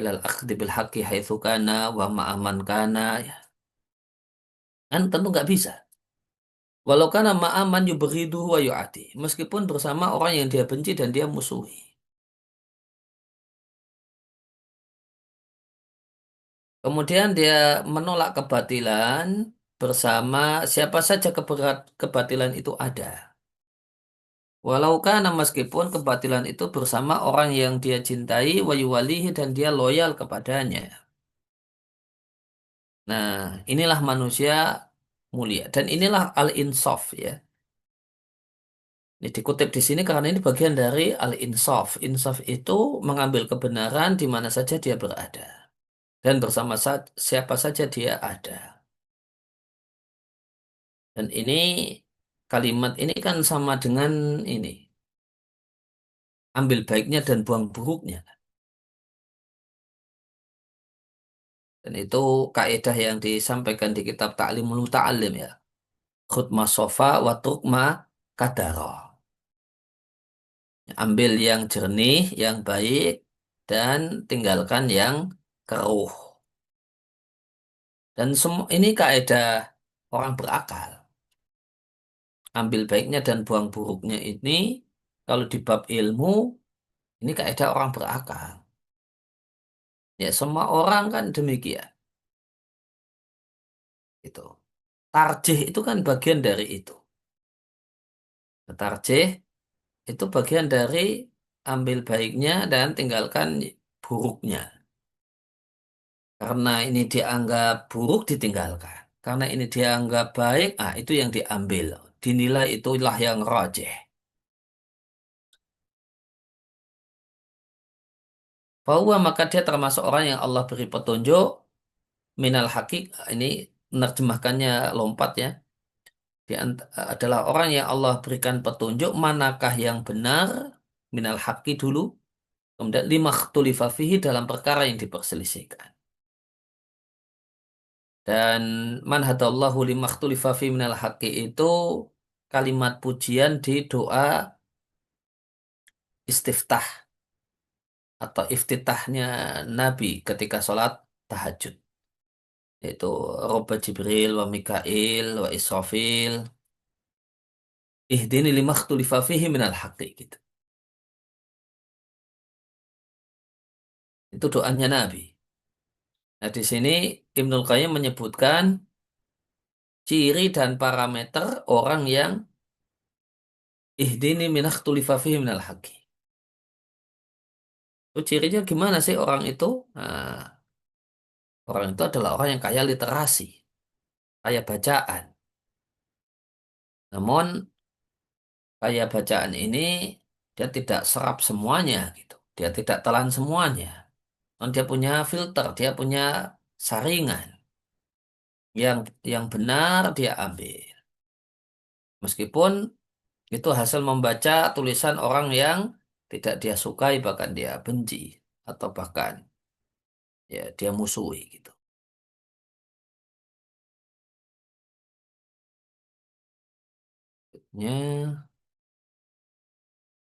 Ilal akhdi bil haqqi haitsu kana wa ma'aman kana. Ya. Kan tentu nggak bisa. Walau kana ma'aman yubghidu wa yu'ati. Meskipun bersama orang yang dia benci dan dia musuhi. Kemudian dia menolak kebatilan bersama siapa saja kebatilan itu ada. Walau kana meskipun kebatilan itu bersama orang yang dia cintai wa yuwalihi dan dia loyal kepadanya. Nah, inilah manusia mulia dan inilah al-insaf ya. Ini dikutip di sini karena ini bagian dari al-insaf. Insaf itu mengambil kebenaran di mana saja dia berada dan bersama siapa saja dia ada. Dan ini kalimat ini kan sama dengan ini, ambil baiknya dan buang buruknya. Dan itu kaidah yang disampaikan di kitab Ta'limul Muta'allim ya. Khud ma sofa wa truk ma kadara. Ambil yang jernih, yang baik, dan tinggalkan yang keruh. Dan semua ini kaidah orang berakal. Ambil baiknya dan buang buruknya ini, kalau di bab ilmu, ini kaidah orang berakal. Ya, semua orang kan demikian. Itu. Tarjih itu kan bagian dari itu. Tarjih itu bagian dari ambil baiknya dan tinggalkan buruknya. Karena ini dianggap buruk ditinggalkan. Karena ini dianggap baik, itu yang diambil. Dinilai itulah yang rajih. Bahwa maka dia termasuk orang yang Allah beri petunjuk minal hakik. Ini menerjemahkannya lompat ya. Adalah orang yang Allah berikan petunjuk manakah yang benar minal haki dulu. Kemudian lima khtulifa fihi dalam perkara yang diperselisihkan. Dan man hadallahu lima khtulifa fihi minal haki itu kalimat pujian di doa istiftah atau iftitahnya Nabi ketika sholat tahajud. Yaitu Robba Jibril wa Mikail wa Israfil. Ihdini lima khtulifa fihi minal haqi gitu. Itu doanya Nabi. Nah, di sini Ibnul Qayyim menyebutkan ciri dan parameter orang yang ihdini minah tulifa fihi minal haqi. Itu cirinya gimana sih orang itu? Nah, orang itu adalah orang yang kaya literasi, kaya bacaan. Namun kaya bacaan ini dia tidak serap semuanya gitu. Dia tidak telan semuanya. Dan dia punya filter, dia punya saringan. Yang benar dia ambil. Meskipun itu hasil membaca tulisan orang yang tidak dia sukai, bahkan dia benci, atau bahkan ya dia musuhi gitu. Ya,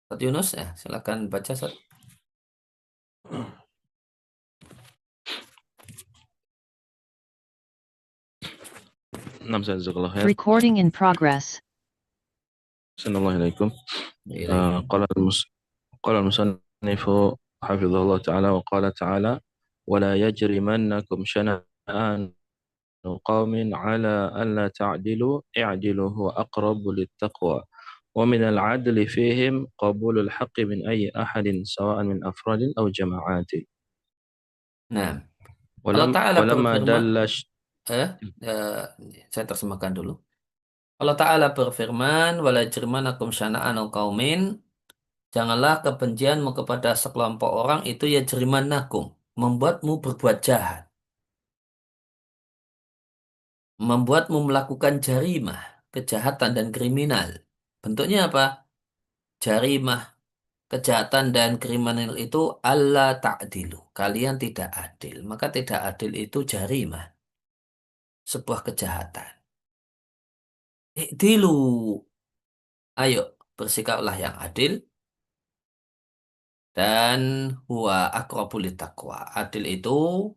Ustaz Yunus ya, silakan baca Ustaz. Nam jazakallahu khair. Recording in progress. Assalamualaikum. Ilaihi. قال المصنف حفظه الله تعالى وقال تعالى ولا يجرمنكم شنآن قوم على ألا تعدلوا اعدلوا هو أقرب للتقوى ومن العدل فيهم قبول الحق من أي أحد سواء من أفراد أو جماعات Nah, Allah Ta'ala ولما berfirman, دل eh, saya terjemahkan dulu. Allah Ta'ala berfirman, wala yajrimanakum syana'anu qaumin, janganlah kebencianmu kepada sekelompok orang itu ya jrimanakum, membuatmu berbuat jahat, membuatmu melakukan jarimah, kejahatan dan kriminal. Bentuknya apa? Jarimah, kejahatan dan kriminal itu alla ta'dilu. Kalian tidak adil. Maka tidak adil itu jarimah, sebuah kejahatan. Ikdilu. Ayo, bersikaplah yang adil. Dan huwa aqrabu littaqwa. Adil itu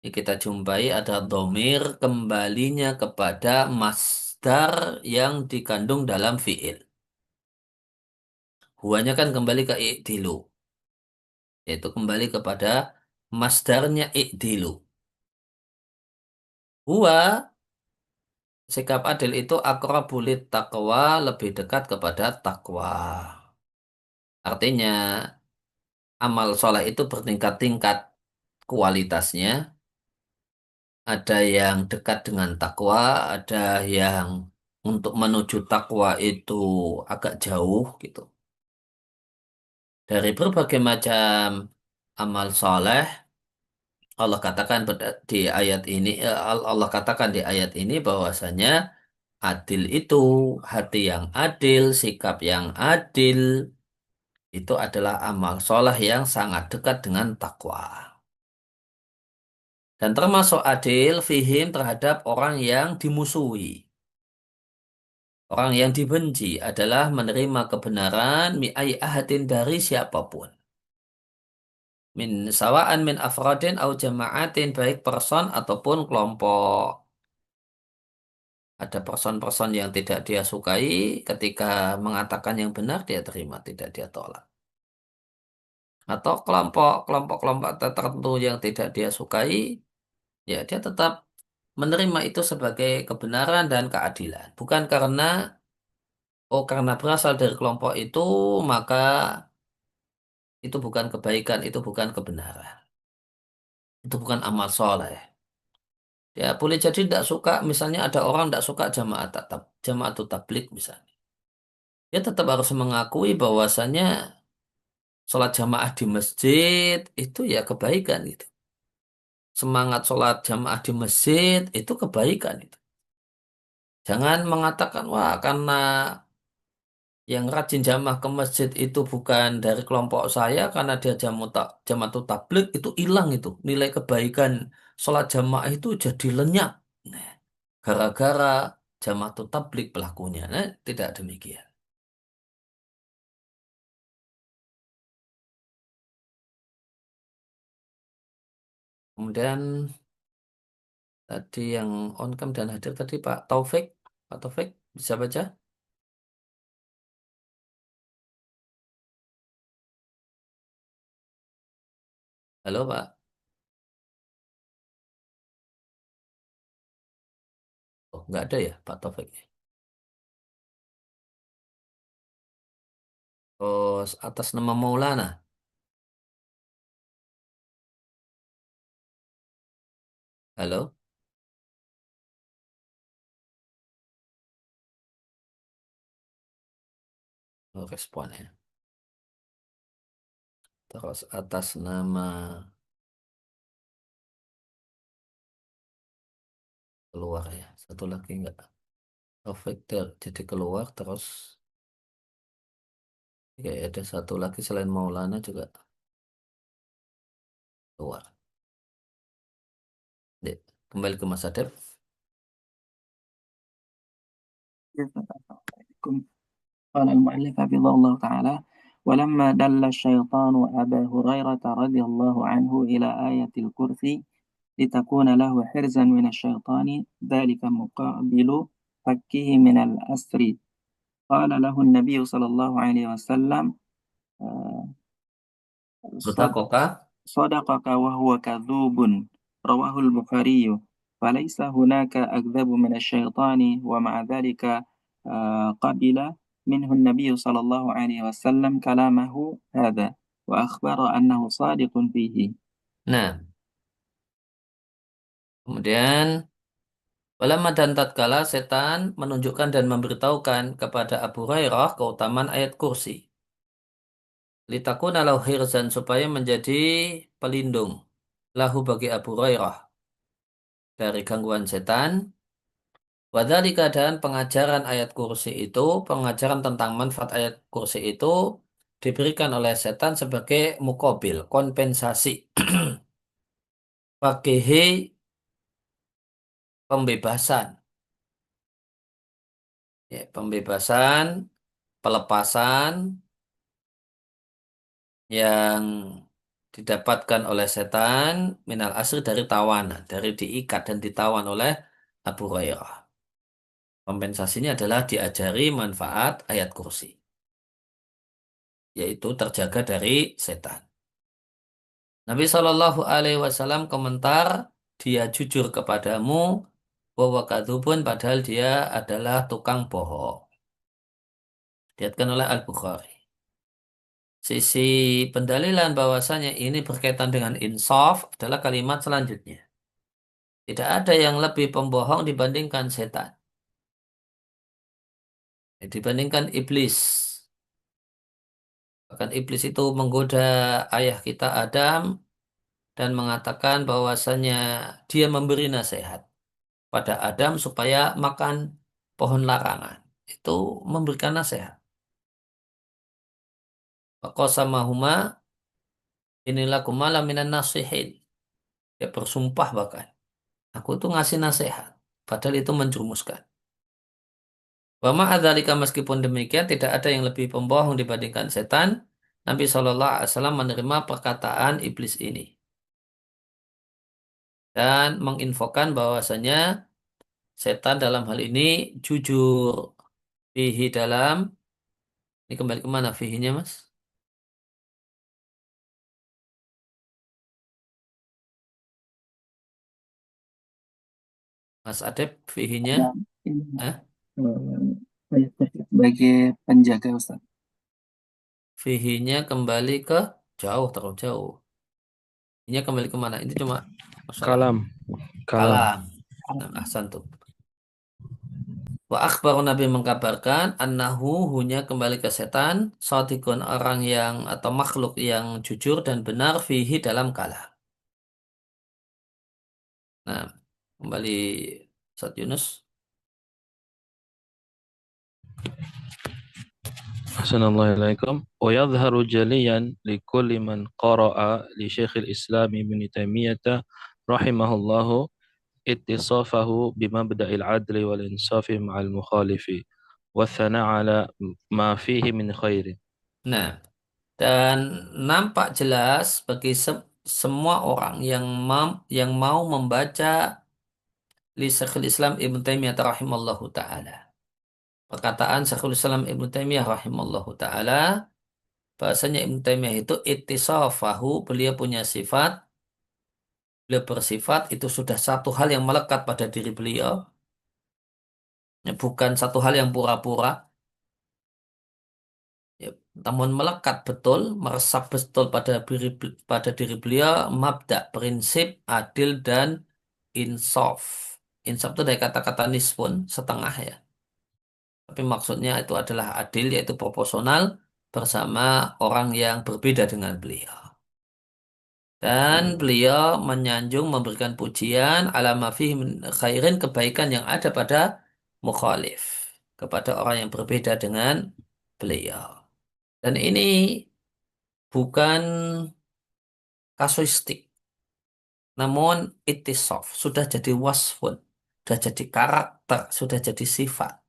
kita jumpai ada dhamir kembalinya kepada masdar yang dikandung dalam fi'il. Huanya kan kembali ke i'dilu. Yaitu kembali kepada masdarnya i'dilu. Huwa, sikap adil itu aqrabu littaqwa, lebih dekat kepada takwa. Artinya, amal soleh itu bertingkat-tingkat kualitasnya. Ada yang dekat dengan takwa, ada yang untuk menuju takwa itu agak jauh gitu. Dari berbagai macam amal soleh, Allah katakan di ayat ini, Allah katakan di ayat ini bahwasanya adil itu hati yang adil, sikap yang adil itu adalah amal soleh yang sangat dekat dengan takwa. Dan termasuk adil fihim terhadap orang yang dimusuhi. Orang yang dibenci adalah menerima kebenaran mi'ai ahadin dari siapapun. Min sawa'an min afradin au jama'atin, baik person ataupun kelompok. Ada person-person yang tidak dia sukai, ketika mengatakan yang benar dia terima, tidak dia tolak. Atau kelompok-kelompok tertentu yang tidak dia sukai, ya dia tetap menerima itu sebagai kebenaran dan keadilan. Bukan karena karena berasal dari kelompok itu maka itu bukan kebaikan, itu bukan kebenaran. Itu bukan amal soleh. Ya boleh jadi tidak suka, misalnya ada orang tidak suka jamaah tabligh misalnya. Dia tetap harus mengakui bahwasanya sholat jamaah di masjid itu ya kebaikan gitu. Semangat sholat jamaah di masjid itu kebaikan itu. Jangan mengatakan wah karena yang rajin jamaah ke masjid itu bukan dari kelompok saya karena dia jamaah tabligh itu hilang itu nilai kebaikan sholat jamaah itu jadi lenyap. Nah, gara-gara jamaah tabligh pelakunya. Nah, tidak demikian. Kemudian tadi yang on cam dan hadir tadi Pak Taufik bisa baca? Halo Pak. Oh, nggak ada ya Pak Taufik. Oh, atas nama Maulana. Halo, oh, responnya. Terus atas nama keluar ya. Satu lagi nggak. Taufik jadi keluar terus ya ada satu lagi selain Maulana juga keluar. Ya, kembali ke Mas Adep. قال المؤلف حفظه الله تعالى ولما دل الشيطان أبا هريرة رضي الله عنه إلى آية الكرسي لتكون له حرزا من الشيطان ذلك مقابل فكه من الأسر. قال له النبي صلى الله عليه وسلم آه، Sodakokah? صدقك وهو كذوب. رواه البخاري. فليس هناك أكذب من الشيطان، ومع ذلك قبل منه النبي صلى الله عليه وسلم كلامه هذا، وأخبر أنه صادق فيه. Nah, kemudian Walamma dan tatkala setan menunjukkan dan memberitahukan kepada Abu Hurairah keutamaan ayat kursi. Litakuna lahu hirzan supaya menjadi pelindung lahu bagi Abu Hurairah dari gangguan setan. Wadhalika dan pengajaran ayat kursi itu, pengajaran tentang manfaat ayat kursi itu diberikan oleh setan sebagai mukobil, kompensasi. Pakehe pembebasan. Ya, pembebasan, pelepasan yang didapatkan oleh setan minal asri dari tawanan, dari diikat dan ditawan oleh Abu Hurairah. Kompensasinya adalah diajari manfaat ayat kursi, yaitu terjaga dari setan. Nabi Shallallahu Alaihi Wasallam komentar, dia jujur kepadamu bahwa kadzubun padahal dia adalah tukang bohong. Dilihatkan oleh Al-Bukhari. Sisi pendalilan bahwasanya ini berkaitan dengan insaf adalah kalimat selanjutnya. Tidak ada yang lebih pembohong dibandingkan setan. Dibandingkan iblis. Bahkan iblis itu menggoda ayah kita Adam dan mengatakan bahwasanya dia memberi nasihat pada Adam supaya makan pohon larangan. Itu memberikan nasihat. Qasamahuma inilah kumala minan nasihin. Dia bersumpah bahkan. Aku itu ngasih nasihat. Padahal itu menjerumuskan. Wa ma'adzalika meskipun demikian tidak ada yang lebih pembohong dibandingkan setan. Nabi Shallallahu Alaihi Wasallam menerima perkataan iblis ini dan menginfokan bahwasanya setan dalam hal ini jujur fihi dalam ini kembali kemana fihinya mas? Mas Adep fihinya? Nah, ini Eh? ayat sebagai penjaga Ustaz. Fihinya kembali ke jauh terlalu jauh. Ini kembali kemana? Ini cuma masalah Kalam. Kalam. kalam. Nah, ahsan tuh. Wa akhbar Nabi mengkabarkan annahu hunya kembali ke setan satikun orang yang atau makhluk yang jujur dan benar fihi dalam kalam. Nah, kembali Ustaz Yunus. Assalamualaikum ilaikum. Wa yadhharu jaliyan li kulli man qara'a li Syekhil Islam Ibn Taimiyah rahimahullahu ittisafahu bimabda'il adli wal insafi ma'al mukhalifi wa thana' ala ma fihi min khairin. Nah, dan nampak jelas bagi semua orang yang mau membaca li Syekhul Islam Ibn Taimiyah rahimallahu taala. Perkataan Syekhul Islam Ibn Taimiyah rahimallahu taala bahasanya Ibn Taimiyah itu ittisafahu, beliau bersifat itu sudah satu hal yang melekat pada diri beliau, bukan satu hal yang pura-pura. Ya, namun melekat betul, meresap betul pada diri beliau mabda, prinsip adil dan insaf. Insaf itu dari kata-kata nisfun, setengah ya. Tapi maksudnya itu adalah adil, yaitu proporsional bersama orang yang berbeda dengan beliau. Dan beliau menyanjung memberikan pujian ala ma fihi min khairin, kebaikan yang ada pada mukhalif, kepada orang yang berbeda dengan beliau. Dan ini bukan kasuistik, namun ittisof, sudah jadi wasfun, sudah jadi karakter, sudah jadi sifat.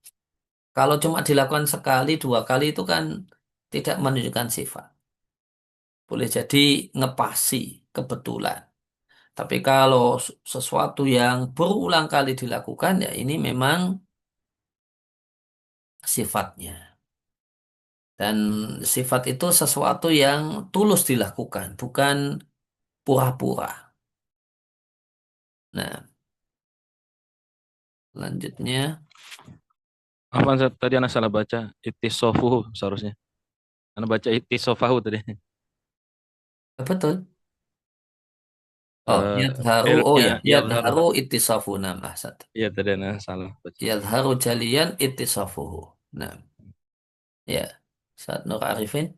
Kalau cuma dilakukan sekali, dua kali itu kan tidak menunjukkan sifat. Boleh jadi ngepasi kebetulan. Tapi kalau sesuatu yang berulang kali dilakukan, ya ini memang sifatnya. Dan sifat itu sesuatu yang tulus dilakukan, bukan pura-pura. Nah, selanjutnya, Apa tadi anak salah baca itisofuhu seharusnya. Anak baca itisofahu tadi. betul. Oh, Eh, yadharu, oh L-nya ya, yadhar. yadharu ittisafu nama satu. Iya tadi anak salah baca. Yadharu jalian ittisafuhu. Nah, ya. Saat Nur Arifin.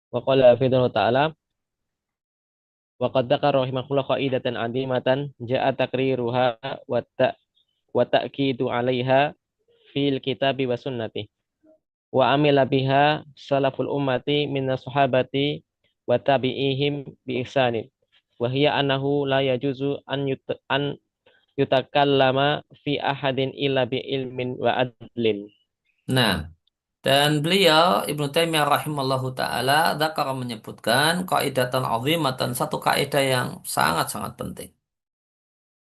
Wa qala hafidhahu ta'ala wa qad dzakara rahimahullah qaidatan 'azimatan ja'a takriruha wa ta'kidu 'alaiha fil kitabi wa sunnati wa amila biha salaful ummati minas sahabati wa tabi'ihim bi ihsanin wa hiya annahu la yajuzu an yutakallama fi ahadin illa bi ilmin wa adlin. Nah, dan beliau Ibnu Taimiyah rahimallahu taala dzakara menyebutkan qaidatan azimatan, satu kaidah yang sangat-sangat penting.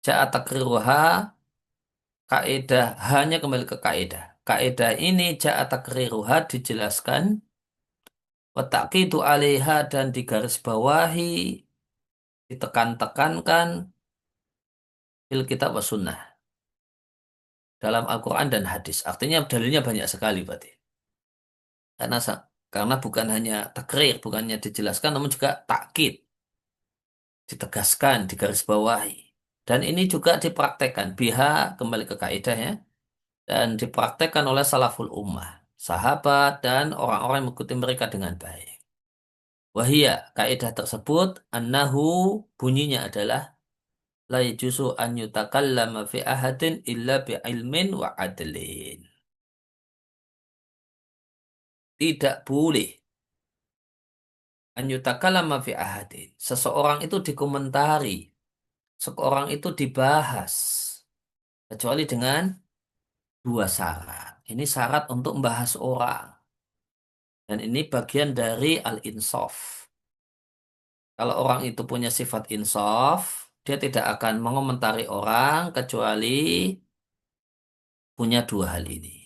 Ja'a takriruha, kaidah, hanya kembali ke kaidah. Kaidah ini ja'a takriruha dijelaskan, wa ta'kidu 'alaiha dan digarisbawahi, ditekan-tekankan fil kitab wa sunnah, dalam Al-Quran dan hadis. Artinya dalilnya banyak sekali berarti. Karena karena bukan hanya takrir, bukannya dijelaskan, namun juga takkid, ditegaskan, digarisbawahi. Dan ini juga dipraktekkan. Biha, kembali ke kaidahnya, dan dipraktekkan oleh salaful ummah, sahabat dan orang-orang yang mengikuti mereka dengan baik. Wahia, kaidah tersebut, annahu, bunyinya adalah, la yajuzu an yutakallama fi ahadin illa bi ilmin wa adlin. Tidak boleh an yutakallama fi ahadin. Seseorang itu dikomentari, seseorang itu dibahas, kecuali dengan dua syarat. Ini syarat untuk membahas orang. Dan ini bagian dari al-insaf. Kalau orang itu punya sifat insaf, dia tidak akan mengomentari orang kecuali punya dua hal ini.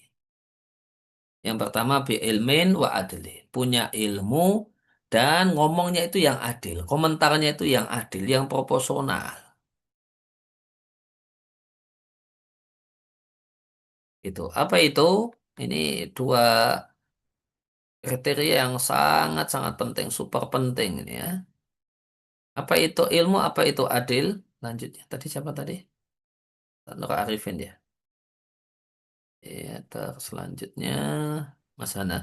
Yang pertama, bi ilmin wa adlin. Punya ilmu dan ngomongnya itu yang adil. Komentarnya itu yang adil, yang proporsional. Itu. Apa itu? Ini dua kriteria yang sangat-sangat penting, super penting ini ya. Apa itu ilmu, apa itu adil? Lanjutnya. Tadi siapa tadi? Nur Arifin ya. Ya, terus selanjutnya Mas Hana.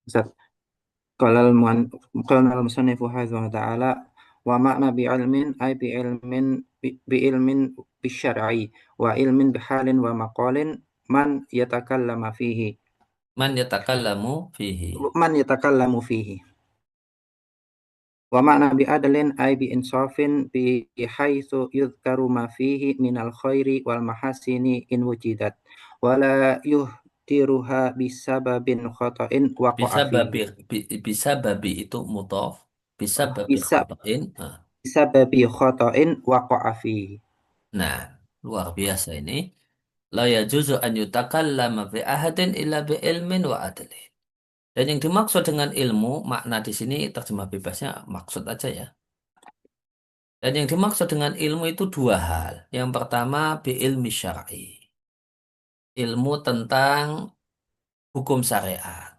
Ustaz, qala al-musannifu hafizahu ta'ala wa ma'na bi'ilmin ay bi'ilmin bisyar'i wa ilmin bihalin wa maqalin man yatakallama fihi Man yatakallamu fihi. man yatakallamu fihi wa ma'na bi'adlin ay bi'insafin bihaitsu yudhkaru ma fihi minal khairi wal mahasini in wujidat wa la yuhtiruha bisababin khata'in waqa'a Bisa fihi bisa babi itu mudhaf. Bisa babi bisa khata'in. Nah, bisababi khata'in waqa'a fihi. nah, luar biasa ini. La yajuzu an yutakallama fi ahadin illa bi ilmin wa adlin. Dan yang dimaksud dengan ilmu, makna di sini terjemah bebasnya maksud aja ya. Dan yang dimaksud dengan ilmu itu dua hal. Yang pertama, bi ilmi syar'i. Ilmu tentang hukum syariat.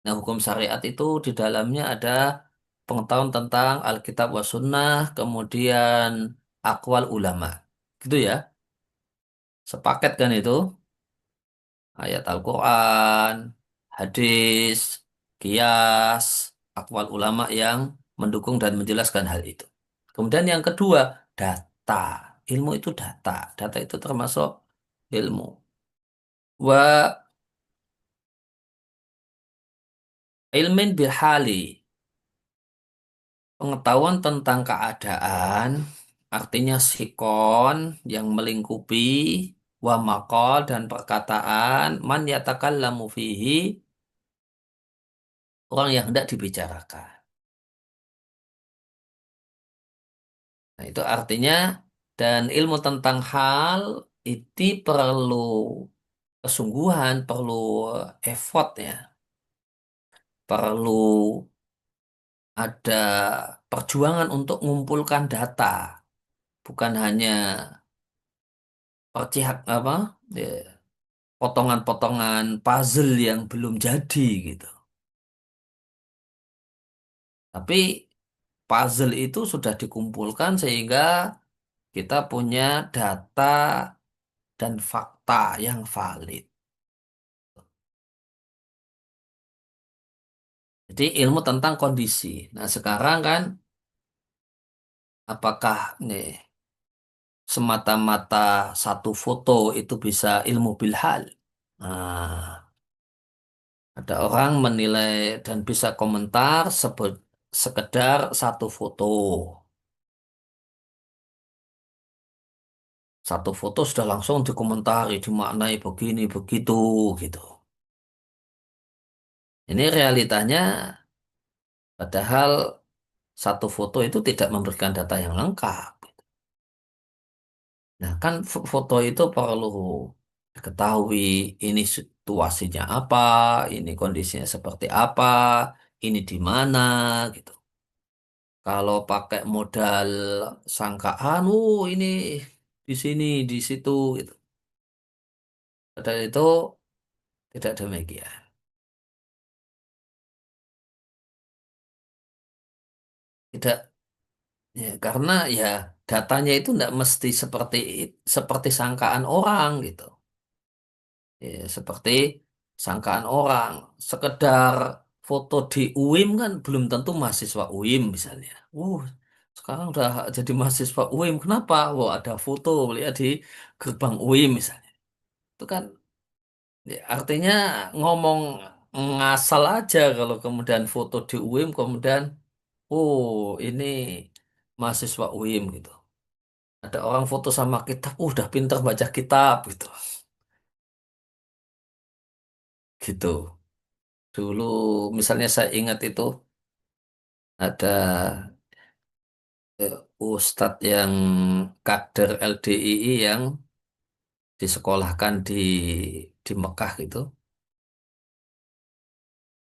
Nah, hukum syariat itu di dalamnya ada pengetahuan tentang Alkitab wa Sunnah, kemudian akwal ulama. Gitu ya. Sepaket kan itu? Ayat Al-Quran, hadis, kias, akwal ulama yang mendukung dan menjelaskan hal itu. Kemudian yang kedua, data. Ilmu itu data. Data itu termasuk ilmu. Wa ilmin bihali. Pengetahuan tentang keadaan, artinya sikon yang melingkupi, wa maqal dan perkataan, man yatakallamu fihi, orang yang hendak dibicarakan. Nah, itu artinya dan ilmu tentang hal itu perlu kesungguhan, perlu effort ya, perlu ada perjuangan untuk mengumpulkan data, bukan hanya percihak apa, ya, potongan-potongan puzzle yang belum jadi gitu. Tapi puzzle itu sudah dikumpulkan sehingga kita punya data dan fakta yang valid. Jadi ilmu tentang kondisi. Nah, sekarang kan apakah nih semata-mata satu foto itu bisa ilmu bilhal? Nah, ada orang menilai dan bisa komentar sekedar satu foto. Satu foto sudah langsung dikomentari, dimaknai begini, begitu, gitu. Ini realitanya, padahal satu foto itu tidak memberikan data yang lengkap. Nah, kan foto itu perlu diketahui ini situasinya apa, ini kondisinya seperti apa, ini di mana, gitu. Kalau pakai modal sangkaan, ini di sini, di situ, gitu. Padahal itu tidak demikian. Tidak, ya, karena ya datanya itu tidak mesti seperti sangkaan orang, gitu. Ya, seperti sangkaan orang. Sekedar foto di UIM kan belum tentu mahasiswa UIM misalnya. Sekarang udah jadi mahasiswa UIM. Kenapa? Ada foto lihat di gerbang UIM misalnya. Itu kan ya, artinya ngomong ngasal aja kalau kemudian foto di UIM kemudian ini mahasiswa UIM gitu. Ada orang foto sama kitab, udah pinter baca kitab gitu. Gitu. Dulu misalnya saya ingat itu ada ustadz yang kader LDII yang disekolahkan di Mekah gitu.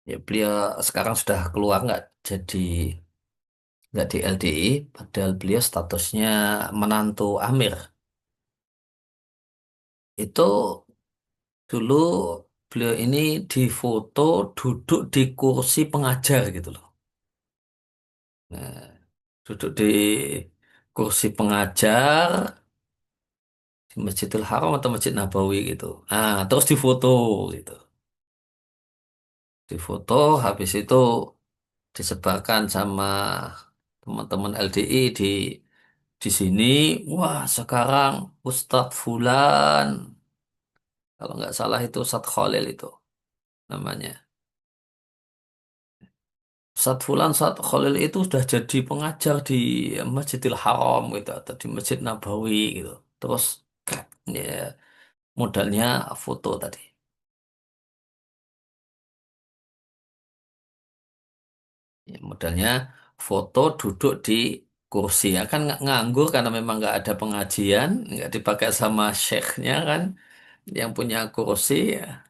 Ya beliau sekarang sudah keluar nggak di LDI, padahal beliau statusnya menantu Amir. Itu dulu beliau ini difoto duduk di kursi pengajar gitu loh. Nah, duduk di kursi pengajar di Masjidil Haram atau Masjid Nabawi gitu. Terus difoto gitu. Difoto habis itu disebarkan sama teman-teman LDI di sini. Wah, sekarang Ustadz Fulan, kalau nggak salah itu Ustadz Khalil itu namanya. Ustadz Fulan, Ustadz Khalil itu sudah jadi pengajar di Masjidil Haram gitu atau di Masjid Nabawi gitu. Terus ya, modalnya foto tadi. Ya, modalnya foto duduk di kursi ya kan nganggur karena memang nggak ada pengajian, nggak dipakai sama syekhnya kan, yang punya kursi ya,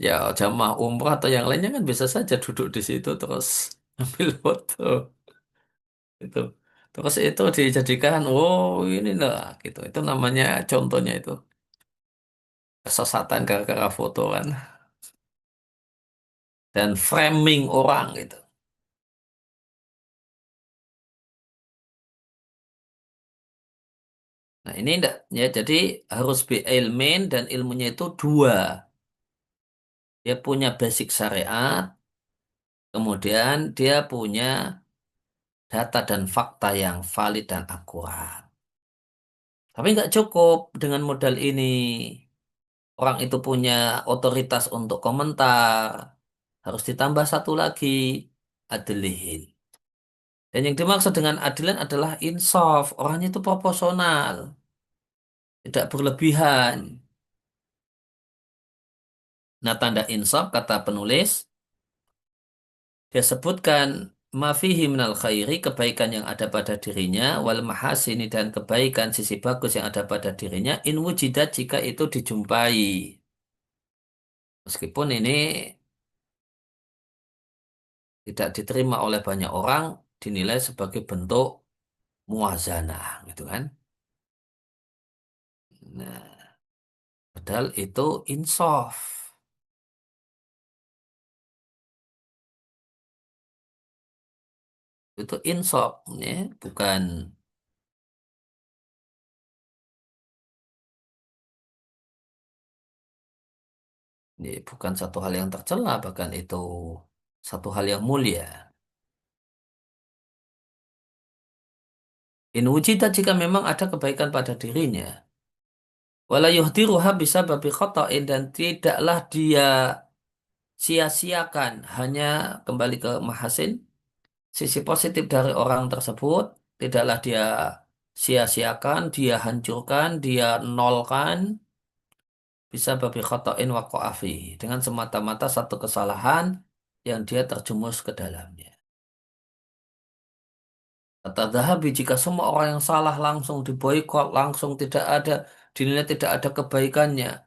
ya jamaah umrah atau yang lainnya kan bisa saja duduk di situ terus ambil foto itu. Terus itu dijadikan, ini lah gitu. Itu namanya contohnya itu kesesatan gara-gara foto kan dan framing orang gitu. Nah ini enggak ya jadi harus be ilmin dan ilmunya itu dua. Dia punya basic syariat, kemudian dia punya data dan fakta yang valid dan akurat. Tapi nggak cukup dengan modal ini. Orang itu punya otoritas untuk komentar. Harus ditambah satu lagi, adilin. Dan yang dimaksud dengan adilan adalah insaf. Orangnya itu proporsional, tidak berlebihan. Nah, tanda insaf kata penulis dia sebutkan ma fihi minal khairi, kebaikan yang ada pada dirinya, wal mahasini, dan kebaikan sisi bagus yang ada pada dirinya, in wujidat, jika itu dijumpai. Meskipun ini tidak diterima oleh banyak orang, dinilai sebagai bentuk muwazanah, gitu kan. Nah, padahal itu insaf. Itu insaf, ya, bukan bukan satu hal yang tercela, bahkan itu satu hal yang mulia. In wujidat, jika memang ada kebaikan pada dirinya. Wala yuhdiruha bisa babi khata'in, dan tidaklah dia sia-siakan, hanya kembali ke mahasin, sisi positif dari orang tersebut, tidaklah dia sia-siakan, dia hancurkan, dia nolkan, bisa babi khata'in waqa'a fihi, dengan semata-mata satu kesalahan yang dia terjumus ke dalamnya. Kata Zahabi, jika semua orang yang salah langsung diboikot, langsung tidak ada, dinilai tidak ada kebaikannya,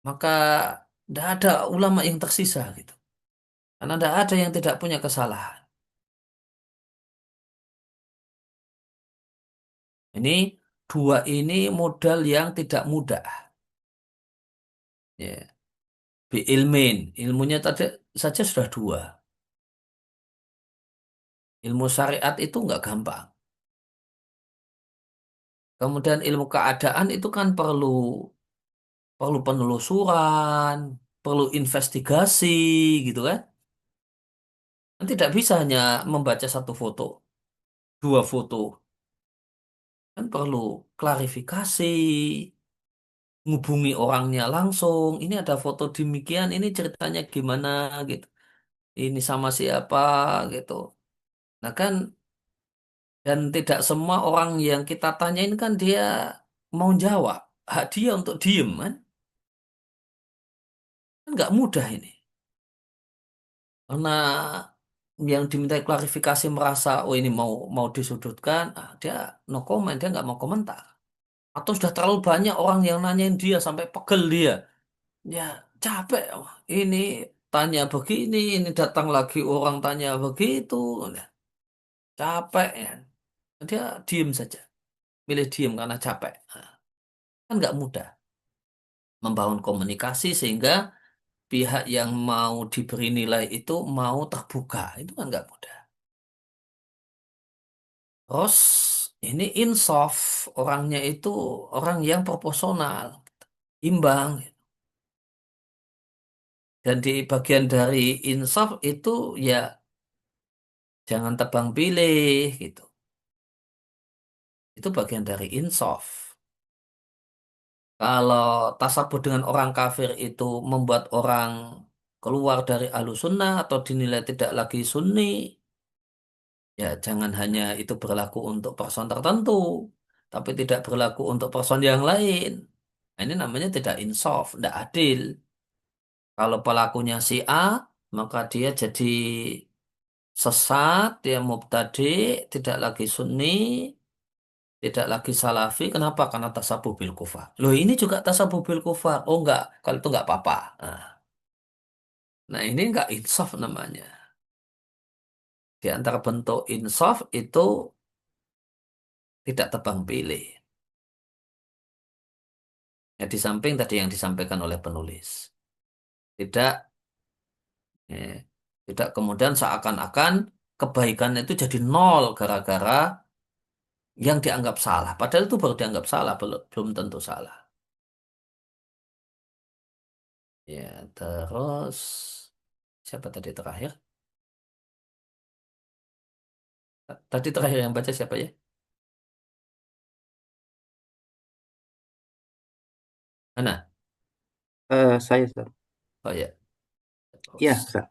maka tidak ada ulama yang tersisa gitu. Karena tidak ada yang tidak punya kesalahan. Ini dua ini modal yang tidak mudah. Ya. Bi ilmin, ilmunya tadi saja sudah dua. Ilmu syariat itu nggak gampang. Kemudian ilmu keadaan itu kan perlu perlu penelusuran, perlu investigasi gitu kan. Kan tidak bisa hanya membaca satu foto, dua foto. Kan perlu klarifikasi, ngubungi orangnya langsung. Ini ada foto demikian, ini ceritanya gimana gitu. Ini sama siapa gitu. Nah kan, dan tidak semua orang yang kita tanyain kan dia mau jawab. Hak dia untuk diem kan. Kan nggak mudah ini. Karena yang diminta klarifikasi merasa, oh ini mau mau disudutkan, dia no comment, dia nggak mau komentar. Atau sudah terlalu banyak orang yang nanyain dia sampai pegel dia. Ya capek. Wah, ini tanya begini, ini datang lagi orang tanya begitu. Udah, capek ya. Dia diem saja. Milih diem karena capek. Nah, kan nggak mudah membangun komunikasi sehingga pihak yang mau diberi nilai itu mau terbuka. Itu kan nggak mudah. Terus ini insaf, orangnya itu orang yang proporsional, imbang. Dan di bagian dari insaf itu ya jangan tebang pilih gitu. Itu bagian dari insaf. Kalau tasabut dengan orang kafir itu membuat orang keluar dari sunnah atau dinilai tidak lagi sunni, ya jangan hanya itu berlaku untuk person tertentu, tapi tidak berlaku untuk person yang lain. Nah, ini namanya tidak insaf, tidak adil. Kalau pelakunya si A, maka dia jadi sesat, dia mubtadi, tidak lagi sunni, tidak lagi salafi. Kenapa? Karena tasabuh bil kufar. Loh, ini juga tasabuh bil kufar. Oh enggak, kalau itu enggak apa-apa. Nah, ini enggak insaf namanya. Di antara bentuk insaf itu tidak tebang pilih. Ya, di samping tadi yang disampaikan oleh penulis. Tidak, tidak kemudian seakan-akan kebaikan itu jadi nol gara-gara yang dianggap salah. Padahal itu baru dianggap salah, belum tentu salah. Ya, terus siapa tadi terakhir? Tadi terakhir yang baca siapa ya? Ana. Saya, Ustaz. Oh ya. Ya, Terus. Ustaz.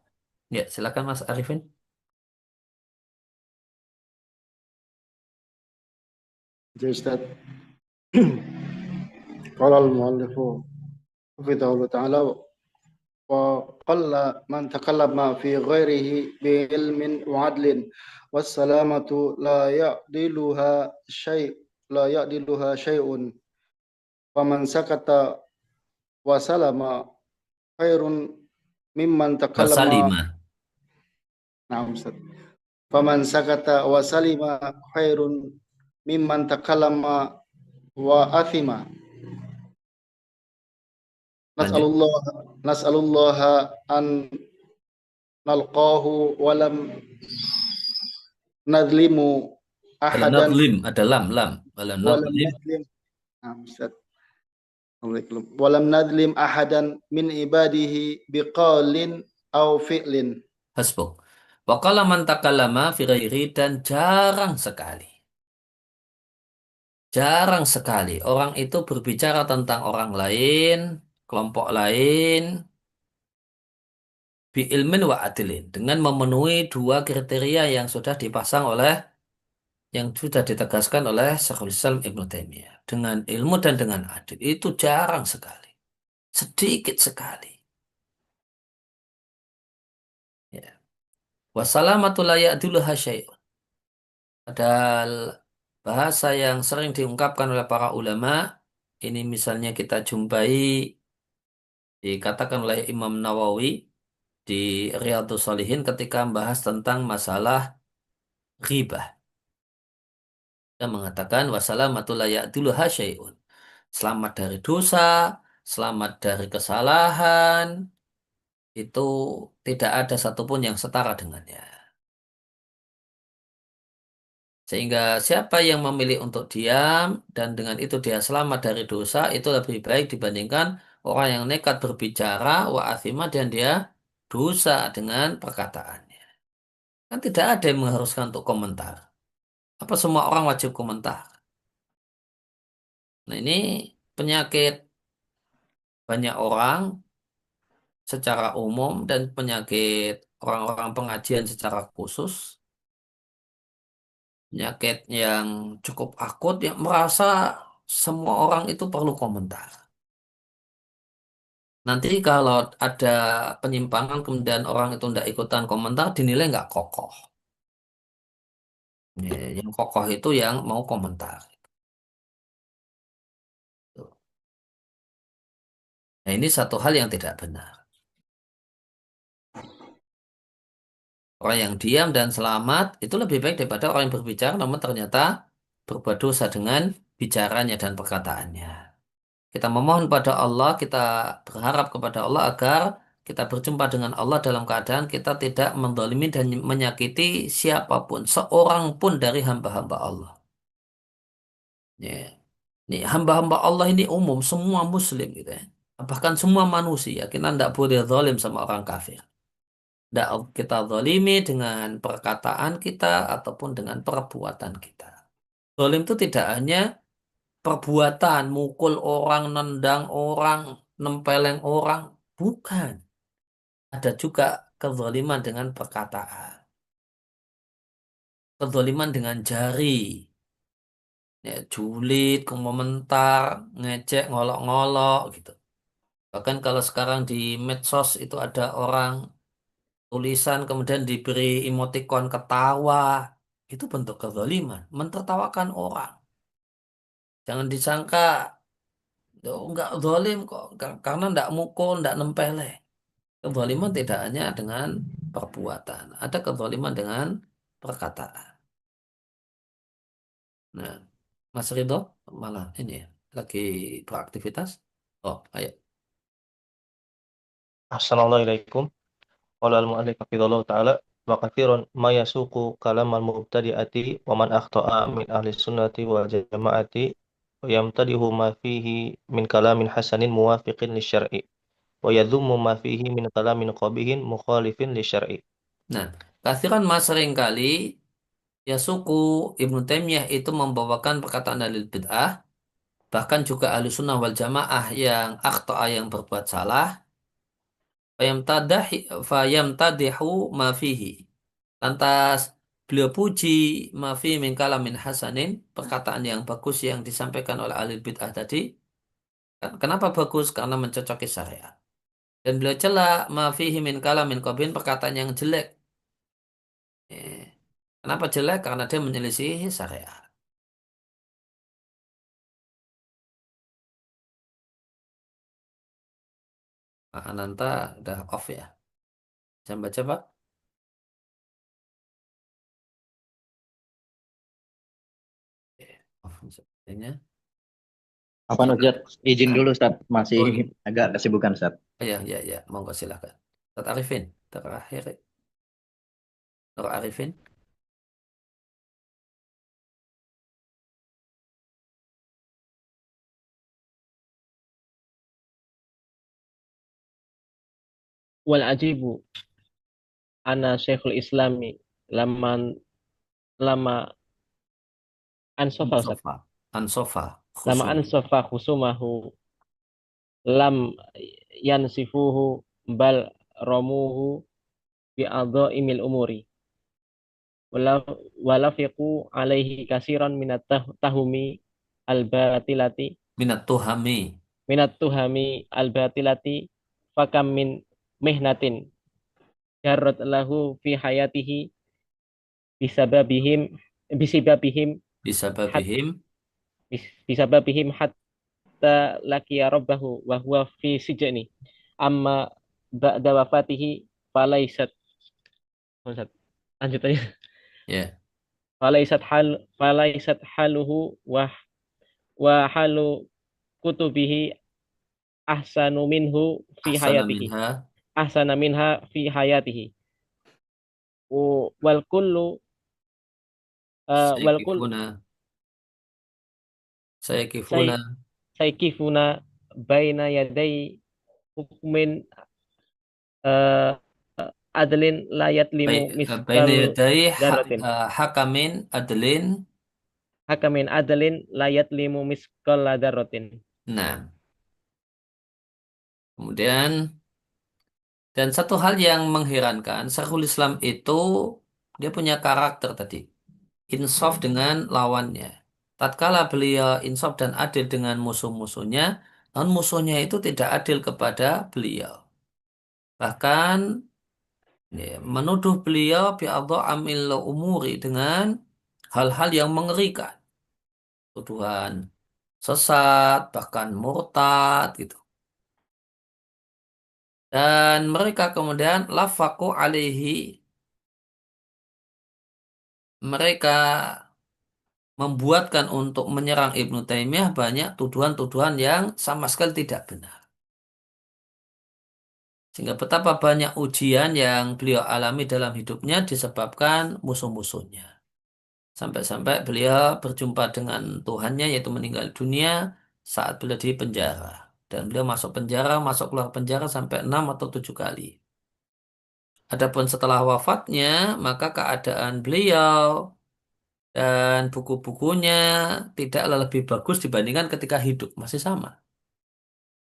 Ya, silakan Mas Arifin. Jadi Ustaz, qala al-muallifu hafidhahullah ta'ala وقل من تكلم في غيره بعلم وعدل والسلامة لا يعدلها شيء ومن سكت وسلم خير ممن تكلم. Wasalima. نعم أستاذ. فمن سكت وسلم خير ممن تكلم وأثم. Lanjut. نسأل الله أن نلقاه ولم نظلم Walam أحدا nadlim, ada lam. Walam ولم nadlim. نظلم. نعم أستاذ. ولم نظلم أحدا من عباده بقول أو فعل. Hasbuk. Wa qala man takallama fi ghairi, dan jarang sekali orang itu berbicara tentang orang lain, kelompok lain, bi ilmin wa adilin, dengan memenuhi dua kriteria yang sudah ditegaskan oleh Syekhul Islam Ibnu Taimiyah, dengan ilmu dan dengan adil. Itu jarang sekali, sedikit sekali. Ya. Wassalamatu la ya'duluha syai'un. Padahal bahasa yang sering diungkapkan oleh para ulama, ini misalnya kita jumpai dikatakan oleh Imam Nawawi di Riyadhus Shalihin ketika membahas tentang masalah ghibah. Dia mengatakan wassalamatu la ya'duluha syai'un. Selamat dari dosa, selamat dari kesalahan, itu tidak ada satupun yang setara dengannya. Sehingga siapa yang memilih untuk diam dan dengan itu dia selamat dari dosa, itu lebih baik dibandingkan orang yang nekat berbicara wa athima dan dia dosa dengan perkataannya. Kan tidak ada yang mengharuskan untuk komentar. Apa semua orang wajib komentar? Nah, ini penyakit banyak orang secara umum dan penyakit orang-orang pengajian secara khusus. Penyakit yang cukup akut yang merasa semua orang itu perlu komentar. Nanti kalau ada penyimpangan kemudian orang itu tidak ikutan komentar dinilai nggak kokoh. Ya, yang kokoh itu yang mau komentar. Nah, ini satu hal yang tidak benar. Orang yang diam dan selamat itu lebih baik daripada orang yang berbicara namun ternyata berbuat dosa dengan bicaranya dan perkataannya. Kita memohon pada Allah, kita berharap kepada Allah agar kita berjumpa dengan Allah dalam keadaan kita tidak menzalimi dan menyakiti siapapun, seorang pun dari hamba-hamba Allah. Ya. Ini hamba-hamba Allah ini umum, semua muslim gitu ya. Bahkan semua manusia, kita tidak boleh zalim sama orang kafir. Tidak kita zalimi dengan perkataan kita ataupun dengan perbuatan kita. Zalim itu tidak hanya perbuatan, mukul orang, nendang orang, nempeleng orang. Bukan. Ada juga kezaliman dengan perkataan. Kezaliman dengan jari. Ya, julid, komentar, ngecek, ngolok-ngolok gitu. Bahkan kalau sekarang di medsos itu ada orang tulisan kemudian diberi emotikon ketawa. Itu bentuk kezaliman. Mentertawakan orang. Jangan disangka, "Oh, nggak zalim kok. Karena nggak mukul, nggak nempeleng." Kezaliman tidak hanya dengan perbuatan. Ada kezaliman dengan perkataan. Nah, Mas Ridho malah ini ya, lagi beraktivitas. Oh, ayo. Assalamualaikum. Qala al-mu'allif hafizallahu ta'ala wa katsirun ma yasuqu kalamal mubtadi'ati wa man akhta'a min ahli sunnati wal jama'ati wa yamtadihu ma fihi min kalamin hasanin muwafiqin lisyar'i wa yadhummu ma fihi min kalamin qabihin mukhalifin lisyar'i. Nah, kasiran mas seringkali ya suku Ibnu Taimiyah itu membawakan perkataan dalil bid'ah, bahkan juga ahlu sunnah wal jamaah yang akhta'a yang berbuat salah, fayamtadihu ma fihi. Lantas beliau puji ma fihi min kalamin hasanin, perkataan yang bagus yang disampaikan oleh ahli bid'ah tadi. Kenapa bagus? Karena mencocoki syariat. Dan beliau cela ma fihi min kalamin qabin, perkataan yang jelek. Eh, Kenapa jelek? Karena dia menyelisihi syariat. Pak Ananta udah off ya. Jangan baca Pak. Off sepertinya. Apa Ustaz? Izin Nah, dulu Ustaz, masih oh iya. agak kesibukan Ustaz. Ya, ya, ya. Monggo silakan. Ustaz Arifin, terakhir. Nur Arifin. Wal ajibu ana Syekhul Islami lama lama ansofa Ustaz. Ansofa. Ansofa. Lama Khusum. ansofa khusumahu lam yansifuhu bal romuhu bi imil umuri wala walafiqu alaihi kasiran minat tahumi al-batilati Minat tuhami. minat tuhami al-batilati fakam min mihnatin jarrat lahu fi hayatihi bisababihim bisababihim Bisa hat babihim. bisababihim hatta laqiya rabbahu wa huwa fi sijni amma ba'da wafatihi falaisat lanjut aja. Ya. Falaisat haluhu wa halu kutubihi ahsanu minhu fi Ahsana hayatihi. minha. Ahsana minha fi hayatihi. Wal kullu wal kull Saykifuna. say Saykifuna. saykifuna baina yaday hukmin uh, adlin la yatlimu Baina miskal yadai daratin. hakamin adlin. Hakamin adlin la yatlimu miskal daratin. Nah, kemudian dan satu hal yang mengherankan, Syekhul Islam itu dia punya karakter tadi, insaf dengan lawannya. Tatkala beliau insaf dan adil dengan musuh-musuhnya, namun musuhnya itu tidak adil kepada beliau. Bahkan ya, menuduh beliau bi'adha amil umuri dengan hal-hal yang mengerikan. Tuduhan sesat, bahkan murtad gitu. Dan mereka kemudian lafaku alaihi, mereka membuatkan untuk menyerang Ibnu Taimiyah banyak tuduhan-tuduhan yang sama sekali tidak benar. Sehingga betapa banyak ujian yang beliau alami dalam hidupnya disebabkan musuh-musuhnya. Sampai-sampai beliau berjumpa dengan Tuhannya yaitu meninggal dunia saat beliau di penjara. Dan beliau masuk penjara, masuk keluar penjara sampai 6 atau 7 kali. Adapun setelah wafatnya, maka keadaan beliau dan buku-bukunya tidaklah lebih bagus dibandingkan ketika hidup, masih sama.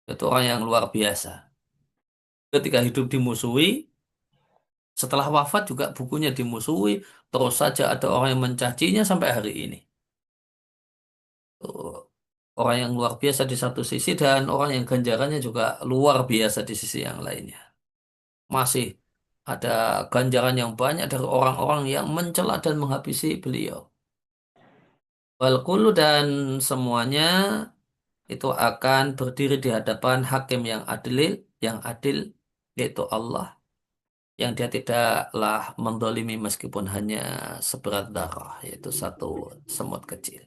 Itu orang yang luar biasa. Ketika hidup dimusuhi, setelah wafat juga bukunya dimusuhi, terus saja ada orang yang mencacinya sampai hari ini. Tuh, orang yang luar biasa di satu sisi dan orang yang ganjarannya juga luar biasa di sisi yang lainnya. Masih ada ganjaran yang banyak dari orang-orang yang mencela dan menghabisi beliau. Wal kullu dan semuanya itu akan berdiri di hadapan hakim yang adil yaitu Allah, yang dia tidaklah mendolimi meskipun hanya seberat darah, yaitu satu semut kecil,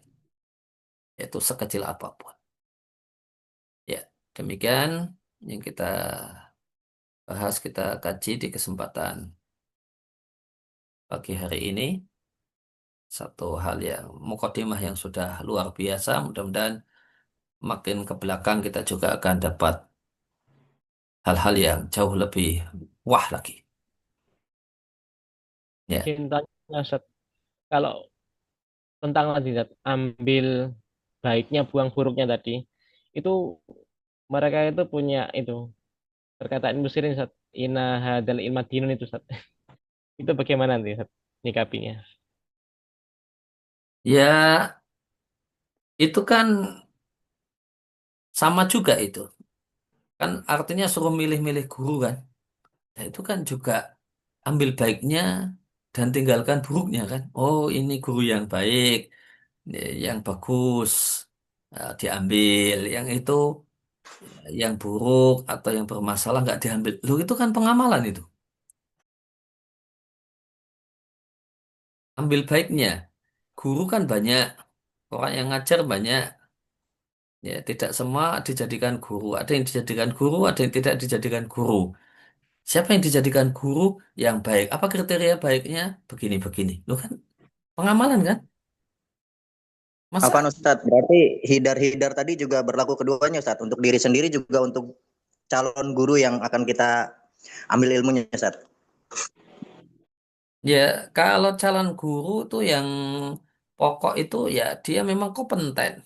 yaitu sekecil apapun. Ya, demikian yang kita bahas, kita kaji di kesempatan pagi hari ini. Satu hal yang mukadimah yang sudah luar biasa, mudah-mudahan makin ke belakang kita juga akan dapat hal-hal yang jauh lebih wah lagi. Ya, Izin tanya Ustaz, kalau tentang tadi Ustaz, ambil baiknya buang buruknya tadi itu mereka itu punya itu perkataan Musirin Ustaz, inna hadal ilma dinun itu Ustaz. Itu bagaimana nanti Ustaz nyikapinya? ya itu kan sama juga itu. Kan artinya suruh milih-milih guru kan. Nah, itu kan juga ambil baiknya dan tinggalkan buruknya kan. Oh, ini guru yang baik, yang bagus, diambil. Yang itu yang buruk atau yang bermasalah nggak diambil. Loh, itu kan pengamalan itu. Ambil baiknya. Guru kan banyak, orang yang ngajar banyak. Ya, tidak semua dijadikan guru. Ada yang dijadikan guru, ada yang tidak dijadikan guru. Siapa yang dijadikan guru yang baik? Apa kriteria baiknya? Begini-begini. Lo kan pengamalan kan? Apa Masa Ustadz? Berarti hidar-hidar tadi juga berlaku keduanya Ustadz. Untuk diri sendiri juga untuk calon guru yang akan kita ambil ilmunya Ustadz. ya kalau calon guru tuh yang pokok itu ya dia memang kompeten,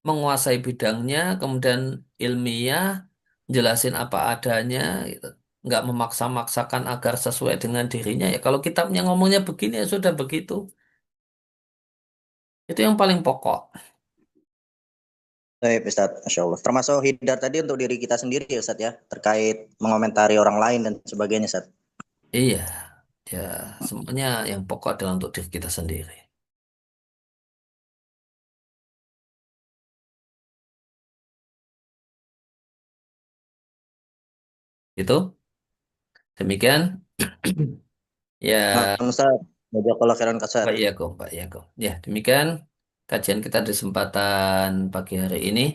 menguasai bidangnya, kemudian ilmiah, jelasin apa adanya, gitu. Nggak memaksa-maksakan agar sesuai dengan dirinya. Ya kalau kitabnya ngomongnya begini ya sudah begitu. Itu yang paling pokok. Baik Ustadz, Masya Allah. Termasuk hidar tadi untuk diri kita sendiri ya Ustadz ya. Terkait mengomentari orang lain dan sebagainya Ustadz. Iya, ya semuanya yang pokok adalah untuk diri kita sendiri. Itu demikian. Ya, Nah, Ustadz, jazakallah khairan Pak kasar. Yakum, Pak Yakum. Ya, demikian kajian kita di kesempatan pagi hari ini.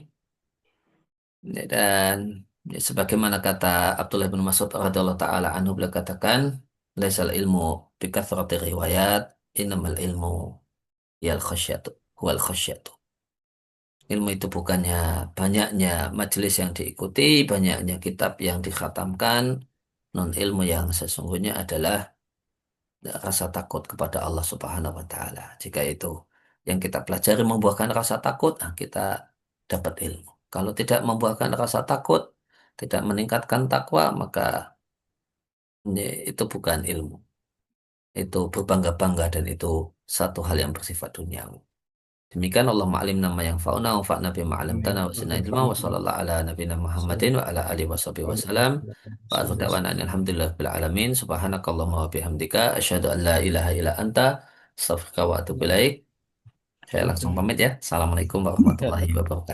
Ya, dan ya, sebagaimana kata Abdullah bin Mas'ud radhiyallahu taala anhu beliau katakan, "Laisal ilmu bikathrati riwayat, innamal ilmu yal khasyatu, wal khasyatu." Ilmu itu bukannya banyaknya majelis yang diikuti, banyaknya kitab yang dikhatamkan, non ilmu yang sesungguhnya adalah rasa takut kepada Allah Subhanahu wa taala. Jika itu yang kita pelajari membuahkan rasa takut, nah kita dapat ilmu. Kalau tidak membuahkan rasa takut, tidak meningkatkan takwa, maka ya, itu bukan ilmu. Itu berbangga-bangga dan itu satu hal yang bersifat duniawi. Demikian Allah ma'alim nama yang fa'una wa fa'na bima 'allamtana wa zidna ilma wa sallallahu ala nabiyina Muhammadin wa ala alihi washabihi wasallam. Wa akhiru da'wana alhamdulillah bil alamin. Subhanakallahumma wa bihamdika asyhadu an la ilaha illa anta astaghfiruka wa atubu ilaik. Saya langsung pamit ya. Assalamualaikum warahmatullahi wabarakatuh.